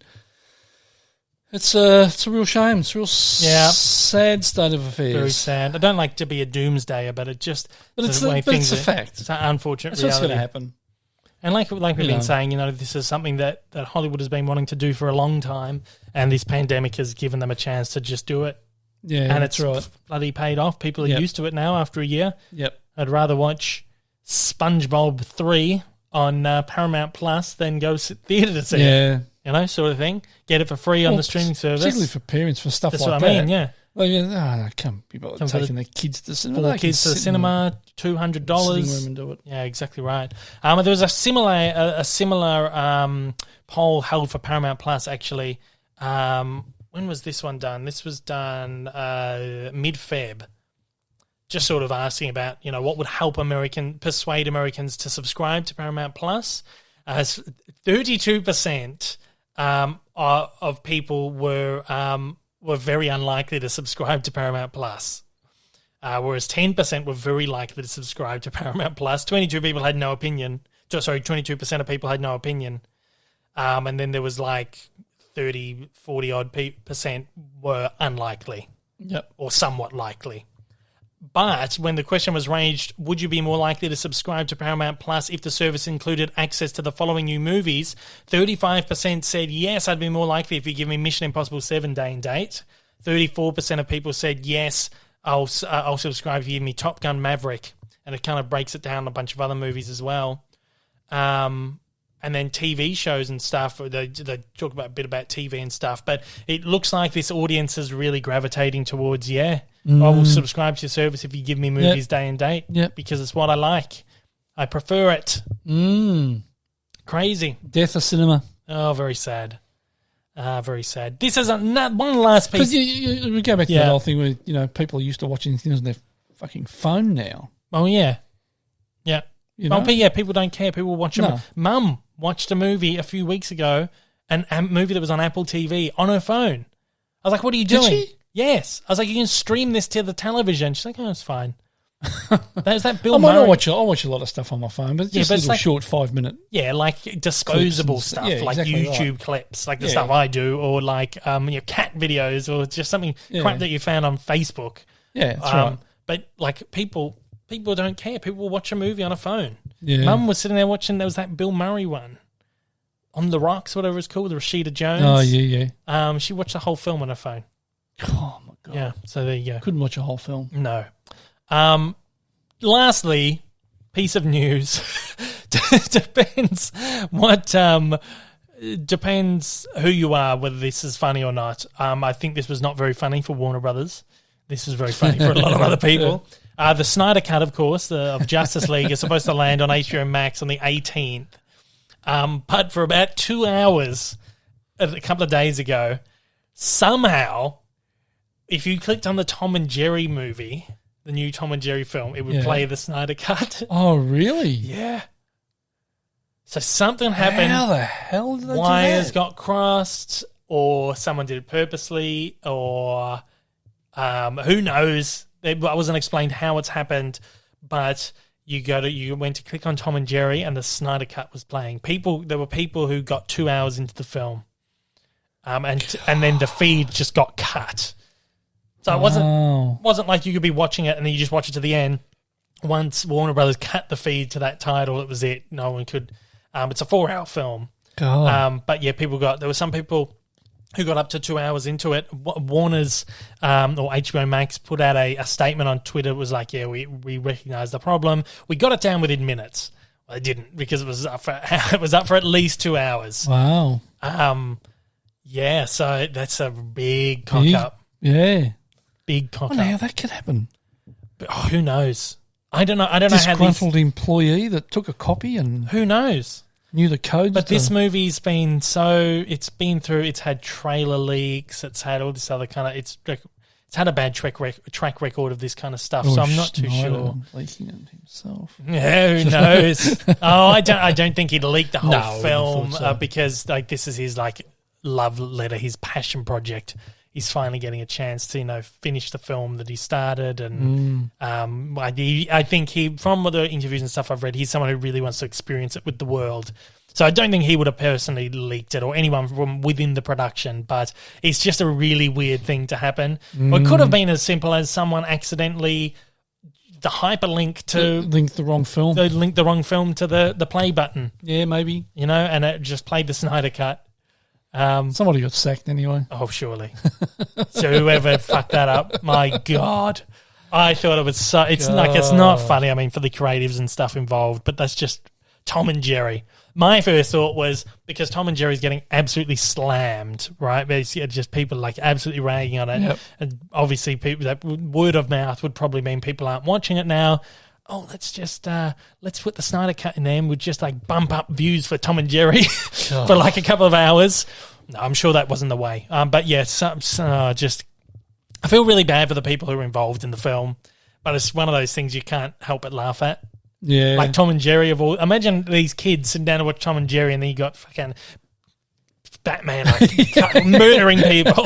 it's a real shame. It's a real sad state of affairs. Very sad. I don't like to be a doomsdayer, but it's a fact. It's an unfortunate That's reality. what's going to happen. And like we've been saying, this is something that Hollywood has been wanting to do for a long time, and this pandemic has given them a chance to just do it. Yeah, and it's bloody paid off. People are used to it now after a year. Yep. I'd rather watch SpongeBob 3 on Paramount Plus than go theatre to see it. Sort of thing. Get it for free on the streaming service. Particularly for parents, for stuff That's like that. That's what I mean, yeah. Well, can't be bothered taking their kids to the cinema. Four kids to the cinema, $200. Sitting room and do it. Yeah, exactly right. There was a similar poll held for Paramount Plus, actually. When was this one done? This was done mid-Feb. Just sort of asking about, what would help persuade Americans to subscribe to Paramount Plus. 32% of people were very unlikely to subscribe to Paramount Plus, whereas 10% were very likely to subscribe to Paramount Plus. 22% had no opinion. 22% of people had no opinion, and then there was like 30, 40 odd percent were unlikely, or somewhat likely. But when the question was raised, would you be more likely to subscribe to Paramount Plus if the service included access to the following new movies? 35% said, yes, I'd be more likely if you give me Mission Impossible 7 day and date. 34% of people said, yes, I'll subscribe if you give me Top Gun Maverick. And it kind of breaks it down a bunch of other movies as well. And then TV shows and stuff, they talk a bit about TV and stuff, but it looks like this audience is really gravitating towards, I will subscribe to your service if you give me movies day and date because it's what I like. I prefer it. Crazy. Death of cinema. Oh, very sad. Very sad. This is one last piece. Because we go back to that whole thing where, people are used to watching things on their fucking phone now. Oh, yeah. Yeah. But people don't care. People watch them. Mum watched a movie a few weeks ago, a movie that was on Apple TV on her phone. I was like, what are you doing? Did she? Yes. I was like, you can stream this to the television. She's like, oh, it's fine. There's that Bill Murray. I watch a lot of stuff on my phone, but it's just little short 5-minute. Yeah, like disposable stuff, like YouTube clips, like the stuff I do, or like cat videos, or just something crap that you found on Facebook. Yeah, that's right. But like people don't care. People will watch a movie on a phone. Yeah. Mum was sitting there watching, there was that Bill Murray one, On the Rocks, whatever it's called, with Rashida Jones. Oh, yeah. She watched the whole film on her phone. Oh, my God. Yeah, so there you go. Couldn't watch a whole film. No. Lastly, piece of news. Depends who you are, whether this is funny or not. I think this was not very funny for Warner Brothers. This was very funny for a lot of other people. The Snyder Cut, of course, of Justice League is supposed to land on HBO Max on the 18th. But for about 2 hours, a couple of days ago, somehow, if you clicked on the Tom and Jerry movie, the new Tom and Jerry film, it would play the Snyder Cut. Oh, really? Yeah. So something happened. How the hell did they do that? Wires got crossed, or someone did it purposely, or who knows. It wasn't explained how it's happened, but you went to click on Tom and Jerry, and the Snyder Cut was playing. There were people who got 2 hours into the film, and then the feed just got cut. So it wasn't like you could be watching it and then you just watch it to the end. Once Warner Brothers cut the feed to that title, it was it. No one could. It's a 4-hour film. God. But yeah, there were some people who got up to 2 hours into it. Warner's or HBO Max put out a statement on Twitter. It was like, yeah, we recognize the problem. We got it down within minutes. Well, they didn't, because it was up for at least 2 hours. Wow. Yeah, so that's a big cock up. Yeah. Big cock up. How that could happen? But, how knows. I don't know how these... Disgruntled employee that took a copy and... Who knows? Knew the codes. But this movie's been it's had trailer leaks, it's had all this other kind of... It's had a bad track record of this kind of stuff, so I'm not too sure. Leaking it himself. Yeah, who knows? I don't think he'd leak the whole film so. because like this is his like love letter, his passion project. he's finally getting a chance to, finish the film that he started. And I think from the interviews and stuff I've read, he's someone who really wants to experience it with the world. So I don't think he would have personally leaked it or anyone from within the production, but it's just a really weird thing to happen. Or it could have been as simple as someone accidentally the hyperlink to link the wrong film. Link the wrong film to the play button. Yeah, maybe. And it just played the Snyder cut. Somebody got sacked anyway. Oh, surely. So whoever fucked that up, my God. I thought it was it's not funny, I mean, for the creatives and stuff involved, but that's just Tom and Jerry. My first thought was because Tom and Jerry's getting absolutely slammed, right? It's just people like absolutely ragging on it. Yep. And obviously people that word of mouth would probably mean people aren't watching it now. Oh, let's put the Snyder cut in there and we'd just like bump up views for Tom and Jerry for like a couple of hours. No, I'm sure that wasn't the way. But yeah, just I feel really bad for the people who are involved in the film, but it's one of those things you can't help but laugh at. Yeah. Like Tom and Jerry of all. Imagine these kids sitting down to watch Tom and Jerry and then you got fucking Batman like murdering people.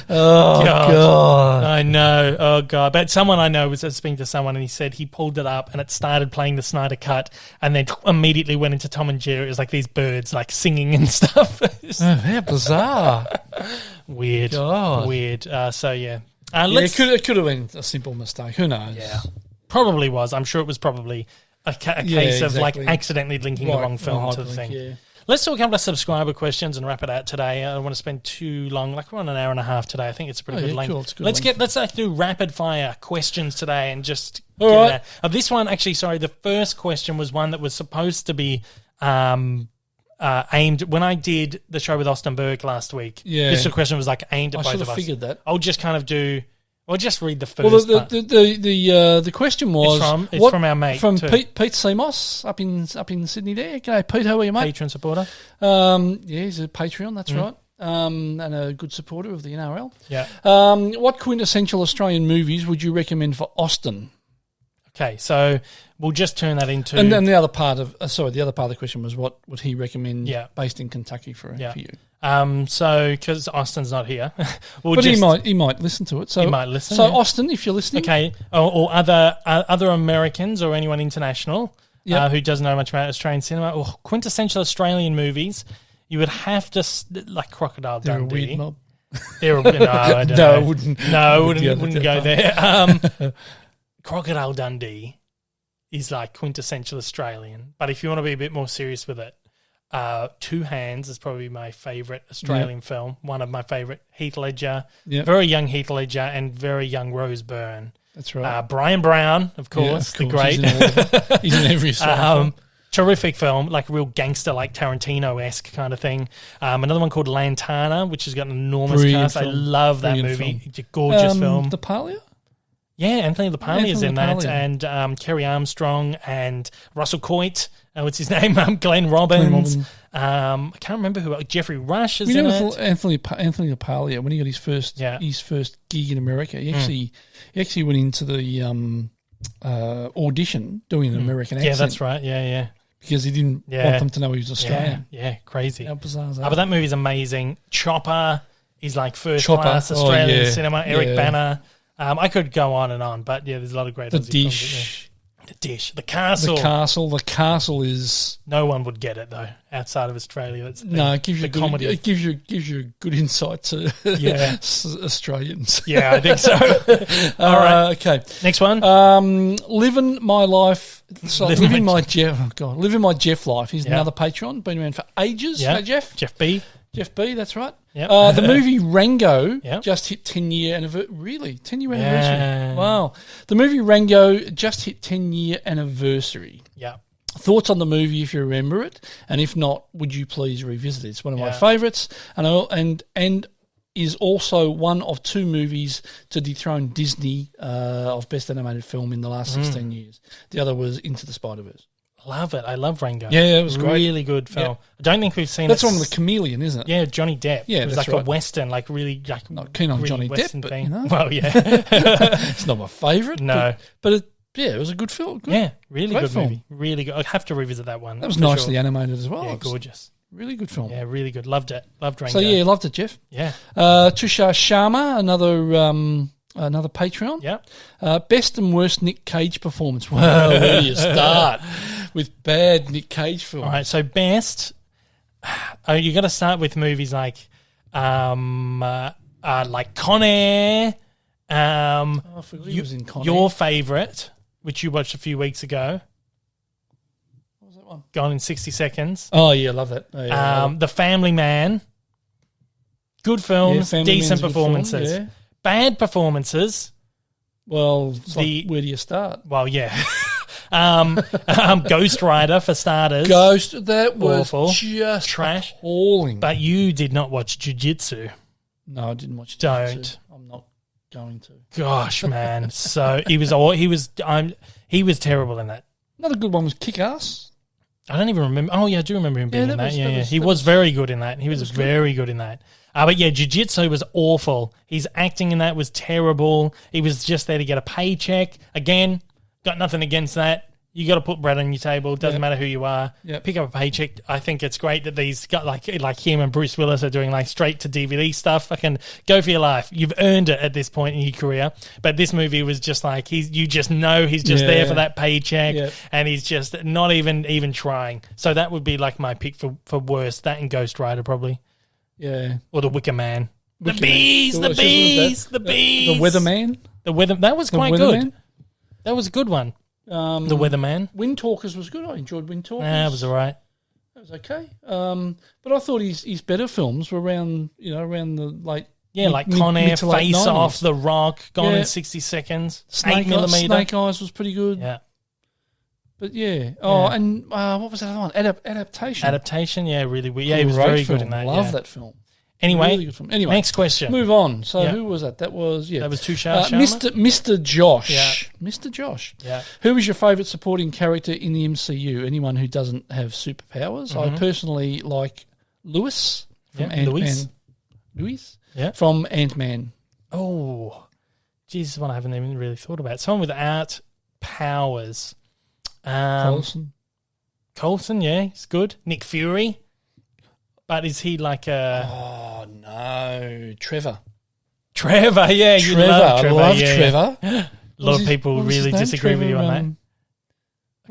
Oh, God. I know. Oh, God. But someone I know was speaking to someone and he said he pulled it up and it started playing the Snyder cut and then immediately went into Tom and Jerry. It was like these birds like singing and stuff. How bizarre. Weird. God. Weird. So, yeah. It could have been a simple mistake. Who knows? Yeah. Probably was. I'm sure it was probably a case of like accidentally linking the wrong film to the thing. Yeah. Let's talk a couple of subscriber questions and wrap it out today. I don't want to spend too long. Like we're on an hour and a half today. I think it's a pretty good length. Cool. It's good let's do rapid fire questions today and just get it out. This one actually, sorry, the first question was one that was supposed to be aimed when I did the show with Austin Burke last week. Yeah, this question was like aimed at both of us. I should have figured that. I'll just kind of do. Well, just read the first part. The question was it's from our mate from too. Pete Semos up in Sydney. There, g'day Pete, how are you, mate? Patron supporter. Yeah, he's a Patreon. That's right. And a good supporter of the NRL. Yeah. What quintessential Australian movies would you recommend for Austin? Okay, so we'll just turn that into. And then the other part of the question was what would he recommend based in Kentucky for you? So because Austin's not here, he might listen to it. So he might listen. So Austin, if you're listening, okay, or other Americans or anyone international who doesn't know much about Australian cinema or quintessential Australian movies, you would have to like Crocodile Dundee. They're a weird mob. I don't know. I wouldn't. No, I wouldn't go there. Crocodile Dundee is like quintessential Australian, but if you want to be a bit more serious with it, Two Hands is probably my favourite Australian film. One of my favourite. Heath Ledger, very young Heath Ledger, and very young Rose Byrne. That's right. Brian Brown, of course, the great. He's in every film. Terrific film, like real gangster, like Tarantino-esque kind of thing. Another one called Lantana, which has got an enormous cast. Film. I love that movie. It's a gorgeous film. The Palia? Yeah, Anthony LaPaglia is in that, and Kerry Armstrong and Russell Coit. What's his name? Glenn Robbins. I can't remember who. Jeffrey Rush is in it. Anthony LaPaglia, when he got his first gig in America, he actually went into the audition doing an American accent. Yeah, that's right. Yeah. Because he didn't want them to know he was Australian. Yeah, crazy. How bizarre is that? But that movie's amazing. Chopper is like first-class Australian cinema. Eric Bana. I could go on, but there's a lot of great. The Dish. The Dish. The Castle. The Castle is. No one would get it though outside of Australia. It gives you comedy. It gives you good insight to Australians. Yeah, I think so. All right. Okay. Next one. Living my life. Living my Jeff life. He's another Patreon. Been around for ages. Yeah. Jeff. Jeff B. Jeff B, that's right. Yep. The movie Rango just hit 10-year anniversary. Really? 10-year anniversary? Yeah. Wow. The movie Rango just hit 10-year anniversary. Yeah. Thoughts on the movie if you remember it, and if not, would you please revisit it? It's one of my favourites, and is also one of two movies to dethrone Disney of Best Animated Film in the last 16 years. The other was Into the Spider-Verse. Love it. I love Rango. Yeah, it was great. Really good film. Yeah. I don't think we've seen That's one with the chameleon, isn't it? Yeah, Johnny Depp. Yeah, it was like a Western, like really like not keen on really Johnny Western Depp, but, thing. you know. Well, yeah. It's not my favourite. No. But it was a good film. Really good film. Movie. Really good. I'll have to revisit that one. That was nicely animated as well. Yeah, gorgeous. Really good film. Yeah, really good. Loved it. Loved Rango. So, yeah, loved it, Jeff. Yeah. Tushar Sharma, another Patreon. Yeah. Best and worst Nick Cage performance. Well, where do you start with bad Nick Cage films? All right, so best, you got to start with movies like Con Air. I forgot he was in Con Air. Your favourite, which you watched a few weeks ago. What was that one? Gone in 60 Seconds. Oh, yeah, I love that. Oh, yeah, The Family Man. Good films, decent performances. Film, yeah. Bad performances. Well, where do you start? Well, yeah. Ghost Rider, for starters. That was awful. Just trash. Appalling. But you did not watch Jiu-Jitsu. No, I didn't watch Don't. Jiu-Jitsu. I'm not going to. Gosh, man. So he was terrible in that. Another good one was Kick-Ass. I don't even remember. Oh, yeah, I do remember him being in that. He was very good in that. He was very good in that. But yeah, Jiu-Jitsu was awful. His acting in that was terrible. He was just there to get a paycheck. Again, got nothing against that. You got to put bread on your table. It doesn't matter who you are. Yep. Pick up a paycheck. I think it's great that these got like him and Bruce Willis are doing like straight to DVD stuff. Fucking go for your life. You've earned it at this point in your career. But this movie was just like you just know he's just there for that paycheck, and he's just not even trying. So that would be like my pick for worst. That and Ghost Rider probably. Yeah. Or The Wicker Man. The bees. The Weatherman. That was quite good. That was a good one. The Weatherman. Wind Talkers was good. I enjoyed Wind Talkers. That was all right. That was okay. But I thought his better films were around the late. Yeah, like Con Air, Face 90s. Off, The Rock, Gone in 60 Seconds, Snake 8mm. Snake Eyes was pretty good. Yeah. But yeah. Oh, and what was that other one? Adaptation. Adaptation, yeah, really weird. Yeah, he was very good in that. Love that film. Anyway, really good film. Anyway, next question. Move on. So who was that? That was Tushar Sharma. Mr. Josh. Yeah. Mr. Josh. Yeah. Who is your favourite supporting character in the MCU? Anyone who doesn't have superpowers. I personally like Lewis from Ant-Man. Lewis. Yeah. From Ant-Man. Oh, geez, this is one I haven't even really thought about. Someone without powers. Coulson, yeah, he's good. Nick Fury. But is he like a... Oh, no. Trevor, yeah. You love Trevor. I love Trevor. A lot of people really disagree with you on that.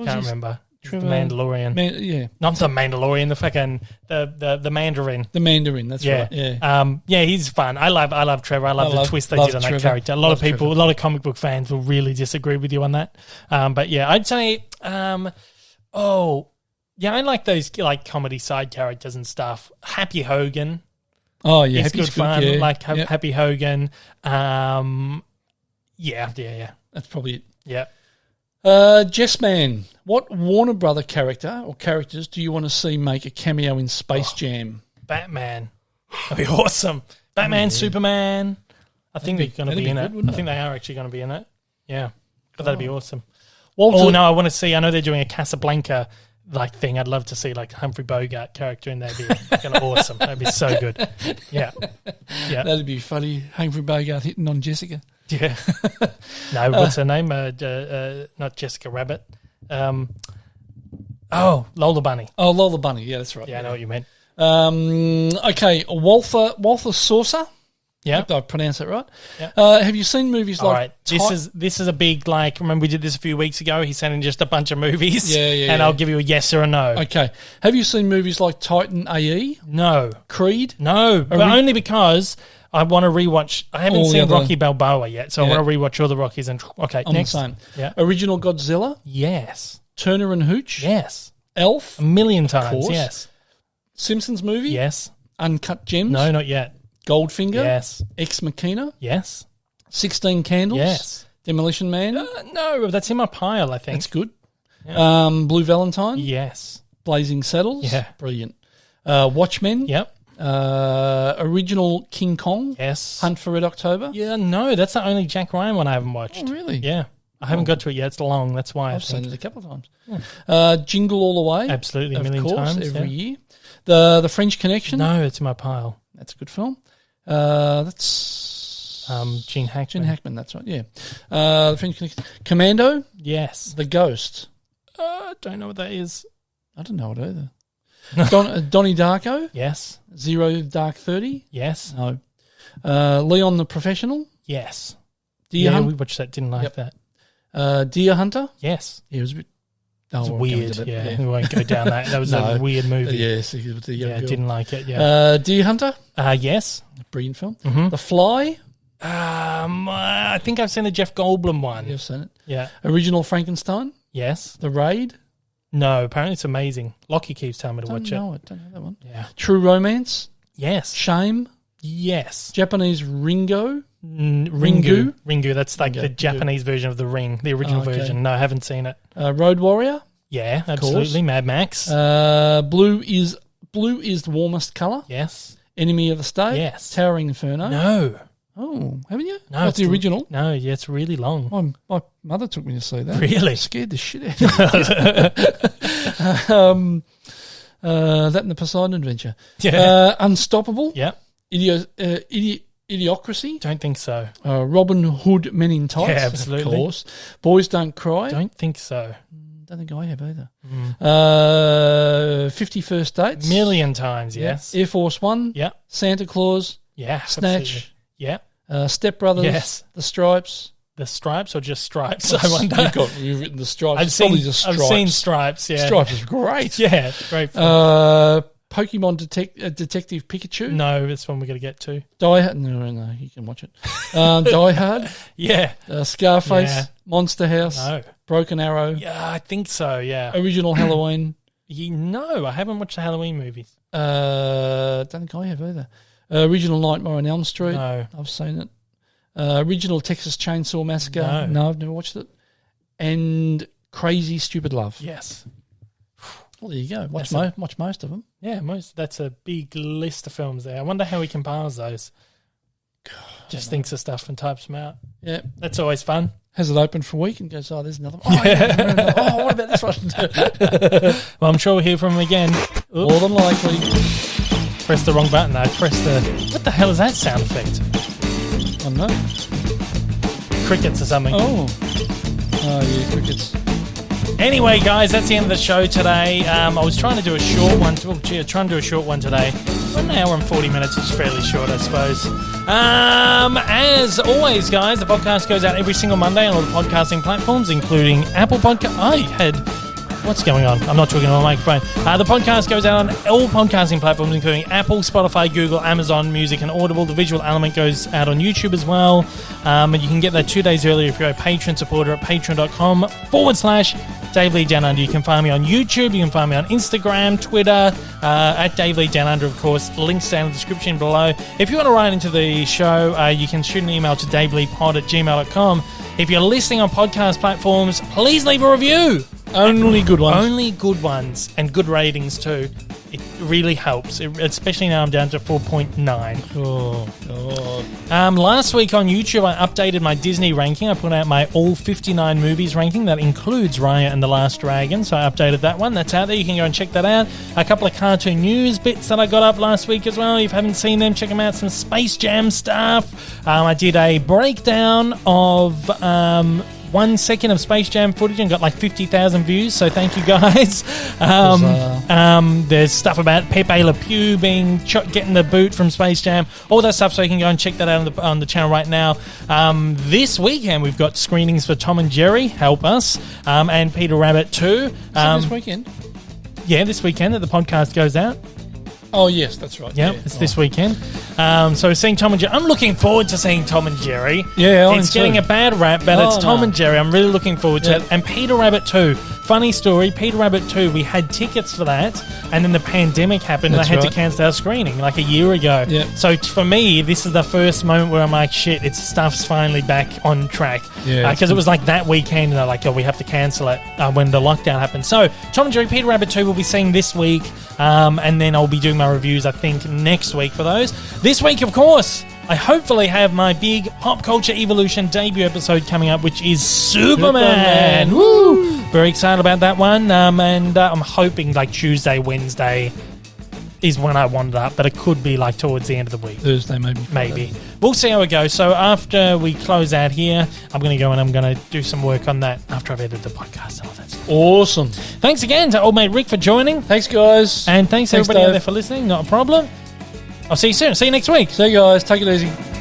I can't remember. Trevor, the Mandalorian. Yeah. Not the Mandalorian, the fucking... The Mandarin. The Mandarin, that's right. Yeah. Yeah, he's fun. I love Trevor. I love the twist they did on that character. A lot of people, a lot of comic book fans will really disagree with you on that. But yeah, I'd say... yeah, I like those like comedy side characters and stuff. Happy Hogan. Oh yeah, it's good fun. Yeah. Like Happy Hogan. Yeah. That's probably it. Yeah. Jess Man, what Warner Brother character or characters do you want to see make a cameo in Space Jam? Batman. That'd be awesome. Batman, Superman. I think they're going to be in it. I think they are actually going to be in it. Yeah. But that'd be awesome. I want to see. I know they're doing a Casablanca like thing. I'd love to see like Humphrey Bogart character in there. Be kind of awesome. That'd be so good. Yeah. That'd be funny. Humphrey Bogart hitting on Jessica. Yeah. No, what's her name? Not Jessica Rabbit. Lola Bunny. Oh, Lola Bunny. Yeah, that's right. Yeah, I know what you meant. Okay, Walther Saucer. Yeah, I pronounced that right. Yeah. Have you seen movies like? All right. This is a big like. Remember we did this a few weeks ago. He sent in just a bunch of movies. And I'll give you a yes or a no. Okay. Have you seen movies like Titan AE? No. Creed? No, but only because I want to rewatch. I haven't seen Rocky Balboa yet, so I want to rewatch all the Rockies. And next. The same. Yeah. Original Godzilla? Yes. Turner and Hooch? Yes. Elf? A million times. Of course. Yes. Simpsons movie? Yes. Uncut Gems? No, not yet. Goldfinger? Yes. Ex Machina? Yes. 16 Candles? Yes. Demolition Man? No, that's in my pile, I think. That's good. Yeah. Blue Valentine? Yes. Blazing Saddles? Yeah. Brilliant. Watchmen? Yep. Original King Kong? Yes. Hunt for Red October? Yeah, no, that's the only Jack Ryan one I haven't watched. Oh, really? Yeah. I haven't got to it yet. It's long. That's why I've seen it a couple of times. Jingle All the Way? Absolutely, a million course, times. Every year. The French Connection? No, it's in my pile. That's a good film. That's Gene Hackman. Gene Hackman, that's right, yeah. The French Connection. Commando? Yes. The Ghost? Don't know what that is. I don't know it either. Donnie Darko. Yes. Zero Dark 30. Yes. No. Leon the Professional. Yes. Deer Hunter. We watched that. Didn't like that. Deer Hunter. Yes. Yeah, it was a bit. It was weird. Yeah, we won't go down that. That was a weird movie. Yes. With the young girl. Didn't like it. Yeah. Deer Hunter. Yes. Brilliant film. Mm-hmm. The Fly. I think I've seen the Jeff Goldblum one. You've seen it. Yeah. Original Frankenstein. Yes. The Raid. No, apparently it's amazing. Lockie keeps telling me to watch it. Don't know that one. Yeah. True Romance. Yes. Shame. Yes. Japanese Ringo. Ringu. That's like the Japanese version of The Ring, the original version. No, I haven't seen it. Road Warrior. Yeah, absolutely. Mad Max. Blue is the warmest colour. Yes. Enemy of the State. Yes. Towering Inferno. No. Oh, haven't you? No. That's the original. No, yeah, it's really long. My mother took me to see that. Really? It scared the shit out of me. That and the Poseidon Adventure. Yeah. Unstoppable. Yeah. Idiocracy. Don't think so. Robin Hood Men in Tights. Yeah, absolutely. Of course. Boys Don't Cry. Don't think so. Don't think I have either. 50 First Dates. Million times, yes. Air Force One. Yeah. Santa Claus. Yeah. Snatch. Absolutely. Yeah. Step Brothers. Yes. The Stripes. The Stripes or just Stripes? I wonder. You've written the Stripes. I've seen Stripes, yeah. Stripes is great. Yeah, great film. Pokemon Detective Pikachu. No, that's one we're going to get to. Die Hard. No, you can watch it. Die Hard. Yeah. Scarface. Yeah. Monster House. No. Broken Arrow. Yeah, I think so, yeah. Original Halloween. No, I haven't watched the Halloween movies. Don't think I have either. Original Nightmare on Elm Street. No. I've seen it. Original Texas Chainsaw Massacre. No, I've never watched it. And Crazy Stupid Love. Yes. Well, there you go. Watch most of them. Yeah, that's a big list of films there. I wonder how he compiles those. Just thinks of stuff and types them out. Yeah. That's always fun. Has it open for a week and goes, there's another one. Oh, what about this one? Well, I'm sure we'll hear from him again. Oops. More than likely. Press the wrong button. I pressed the... What the hell is that sound effect? I don't know. Crickets or something. Oh, yeah, crickets. Anyway, guys, that's the end of the show today. I was trying to do a short one. Trying to do a short one today. 1 hour and 40 minutes is fairly short, I suppose. As always, guys, the podcast goes out every single Monday on all the podcasting platforms, including Apple Podcast. What's going on? I'm not talking on the microphone. The podcast goes out on all podcasting platforms, including Apple, Spotify, Google, Amazon Music, and Audible. The visual element goes out on YouTube as well. And you can get that 2 days earlier if you're a Patreon supporter at patreon.com/Dave Lee Down Under. You can find me on YouTube. You can find me on Instagram, Twitter, at Dave Lee Down Under, of course. Links down in the description below. If you want to write into the show, you can shoot an email to daveleepod@gmail.com. If you're listening on podcast platforms, please leave a review. Only good ones. Only good ones, and good ratings too. It really helps, especially now I'm down to 4.9. Oh, God. Last week on YouTube, I updated my Disney ranking. I put out my all 59 movies ranking. That includes Raya and the Last Dragon, so I updated that one. That's out there. You can go and check that out. A couple of cartoon news bits that I got up last week as well. If you haven't seen them, check them out. Some Space Jam stuff. I did a breakdown of 1 second of Space Jam footage and got like 50,000 views, so thank you guys. There's stuff about Pepe Le Pew getting the boot from Space Jam, all that stuff, so you can go and check that out on the channel right now. This weekend we've got screenings for Tom and Jerry, help us, and Peter Rabbit 2. This weekend? Yeah, this weekend that the podcast goes out. Oh, yes, that's right. Yep, it's this weekend. So we're seeing Tom and Jerry. I'm looking forward to seeing Tom and Jerry. Yeah, it's getting a bad rap, but it's Tom and Jerry. I'm really looking forward to it. And Peter Rabbit 2. Funny story, Peter Rabbit 2, we had tickets for that, and then the pandemic happened, and I had to cancel our screening like a year ago. Yep. So for me, this is the first moment where I'm like, shit, stuff's finally back on track. Because it was like that weekend, and they're like, we have to cancel it when the lockdown happened. So Tom and Jerry, Peter Rabbit 2 we'll be seeing this week, and then I'll be doing my reviews, I think, next week for those. This week, of course, I hopefully have my big Pop Culture Evolution debut episode coming up, which is Superman. Woo! Very excited about that one. And I'm hoping like Tuesday, Wednesday, is when I want it up, but it could be like towards the end of the week. Thursday, maybe. Maybe. We'll see how it goes. So after we close out here, I'm going to go and I'm going to do some work on that after I've edited the podcast and all that stuff. Awesome. Thanks again to old mate Rick for joining. Thanks, guys. And thanks everybody Dave. out there for listening. Not a problem. I'll see you soon. See you next week. See you guys. Take it easy.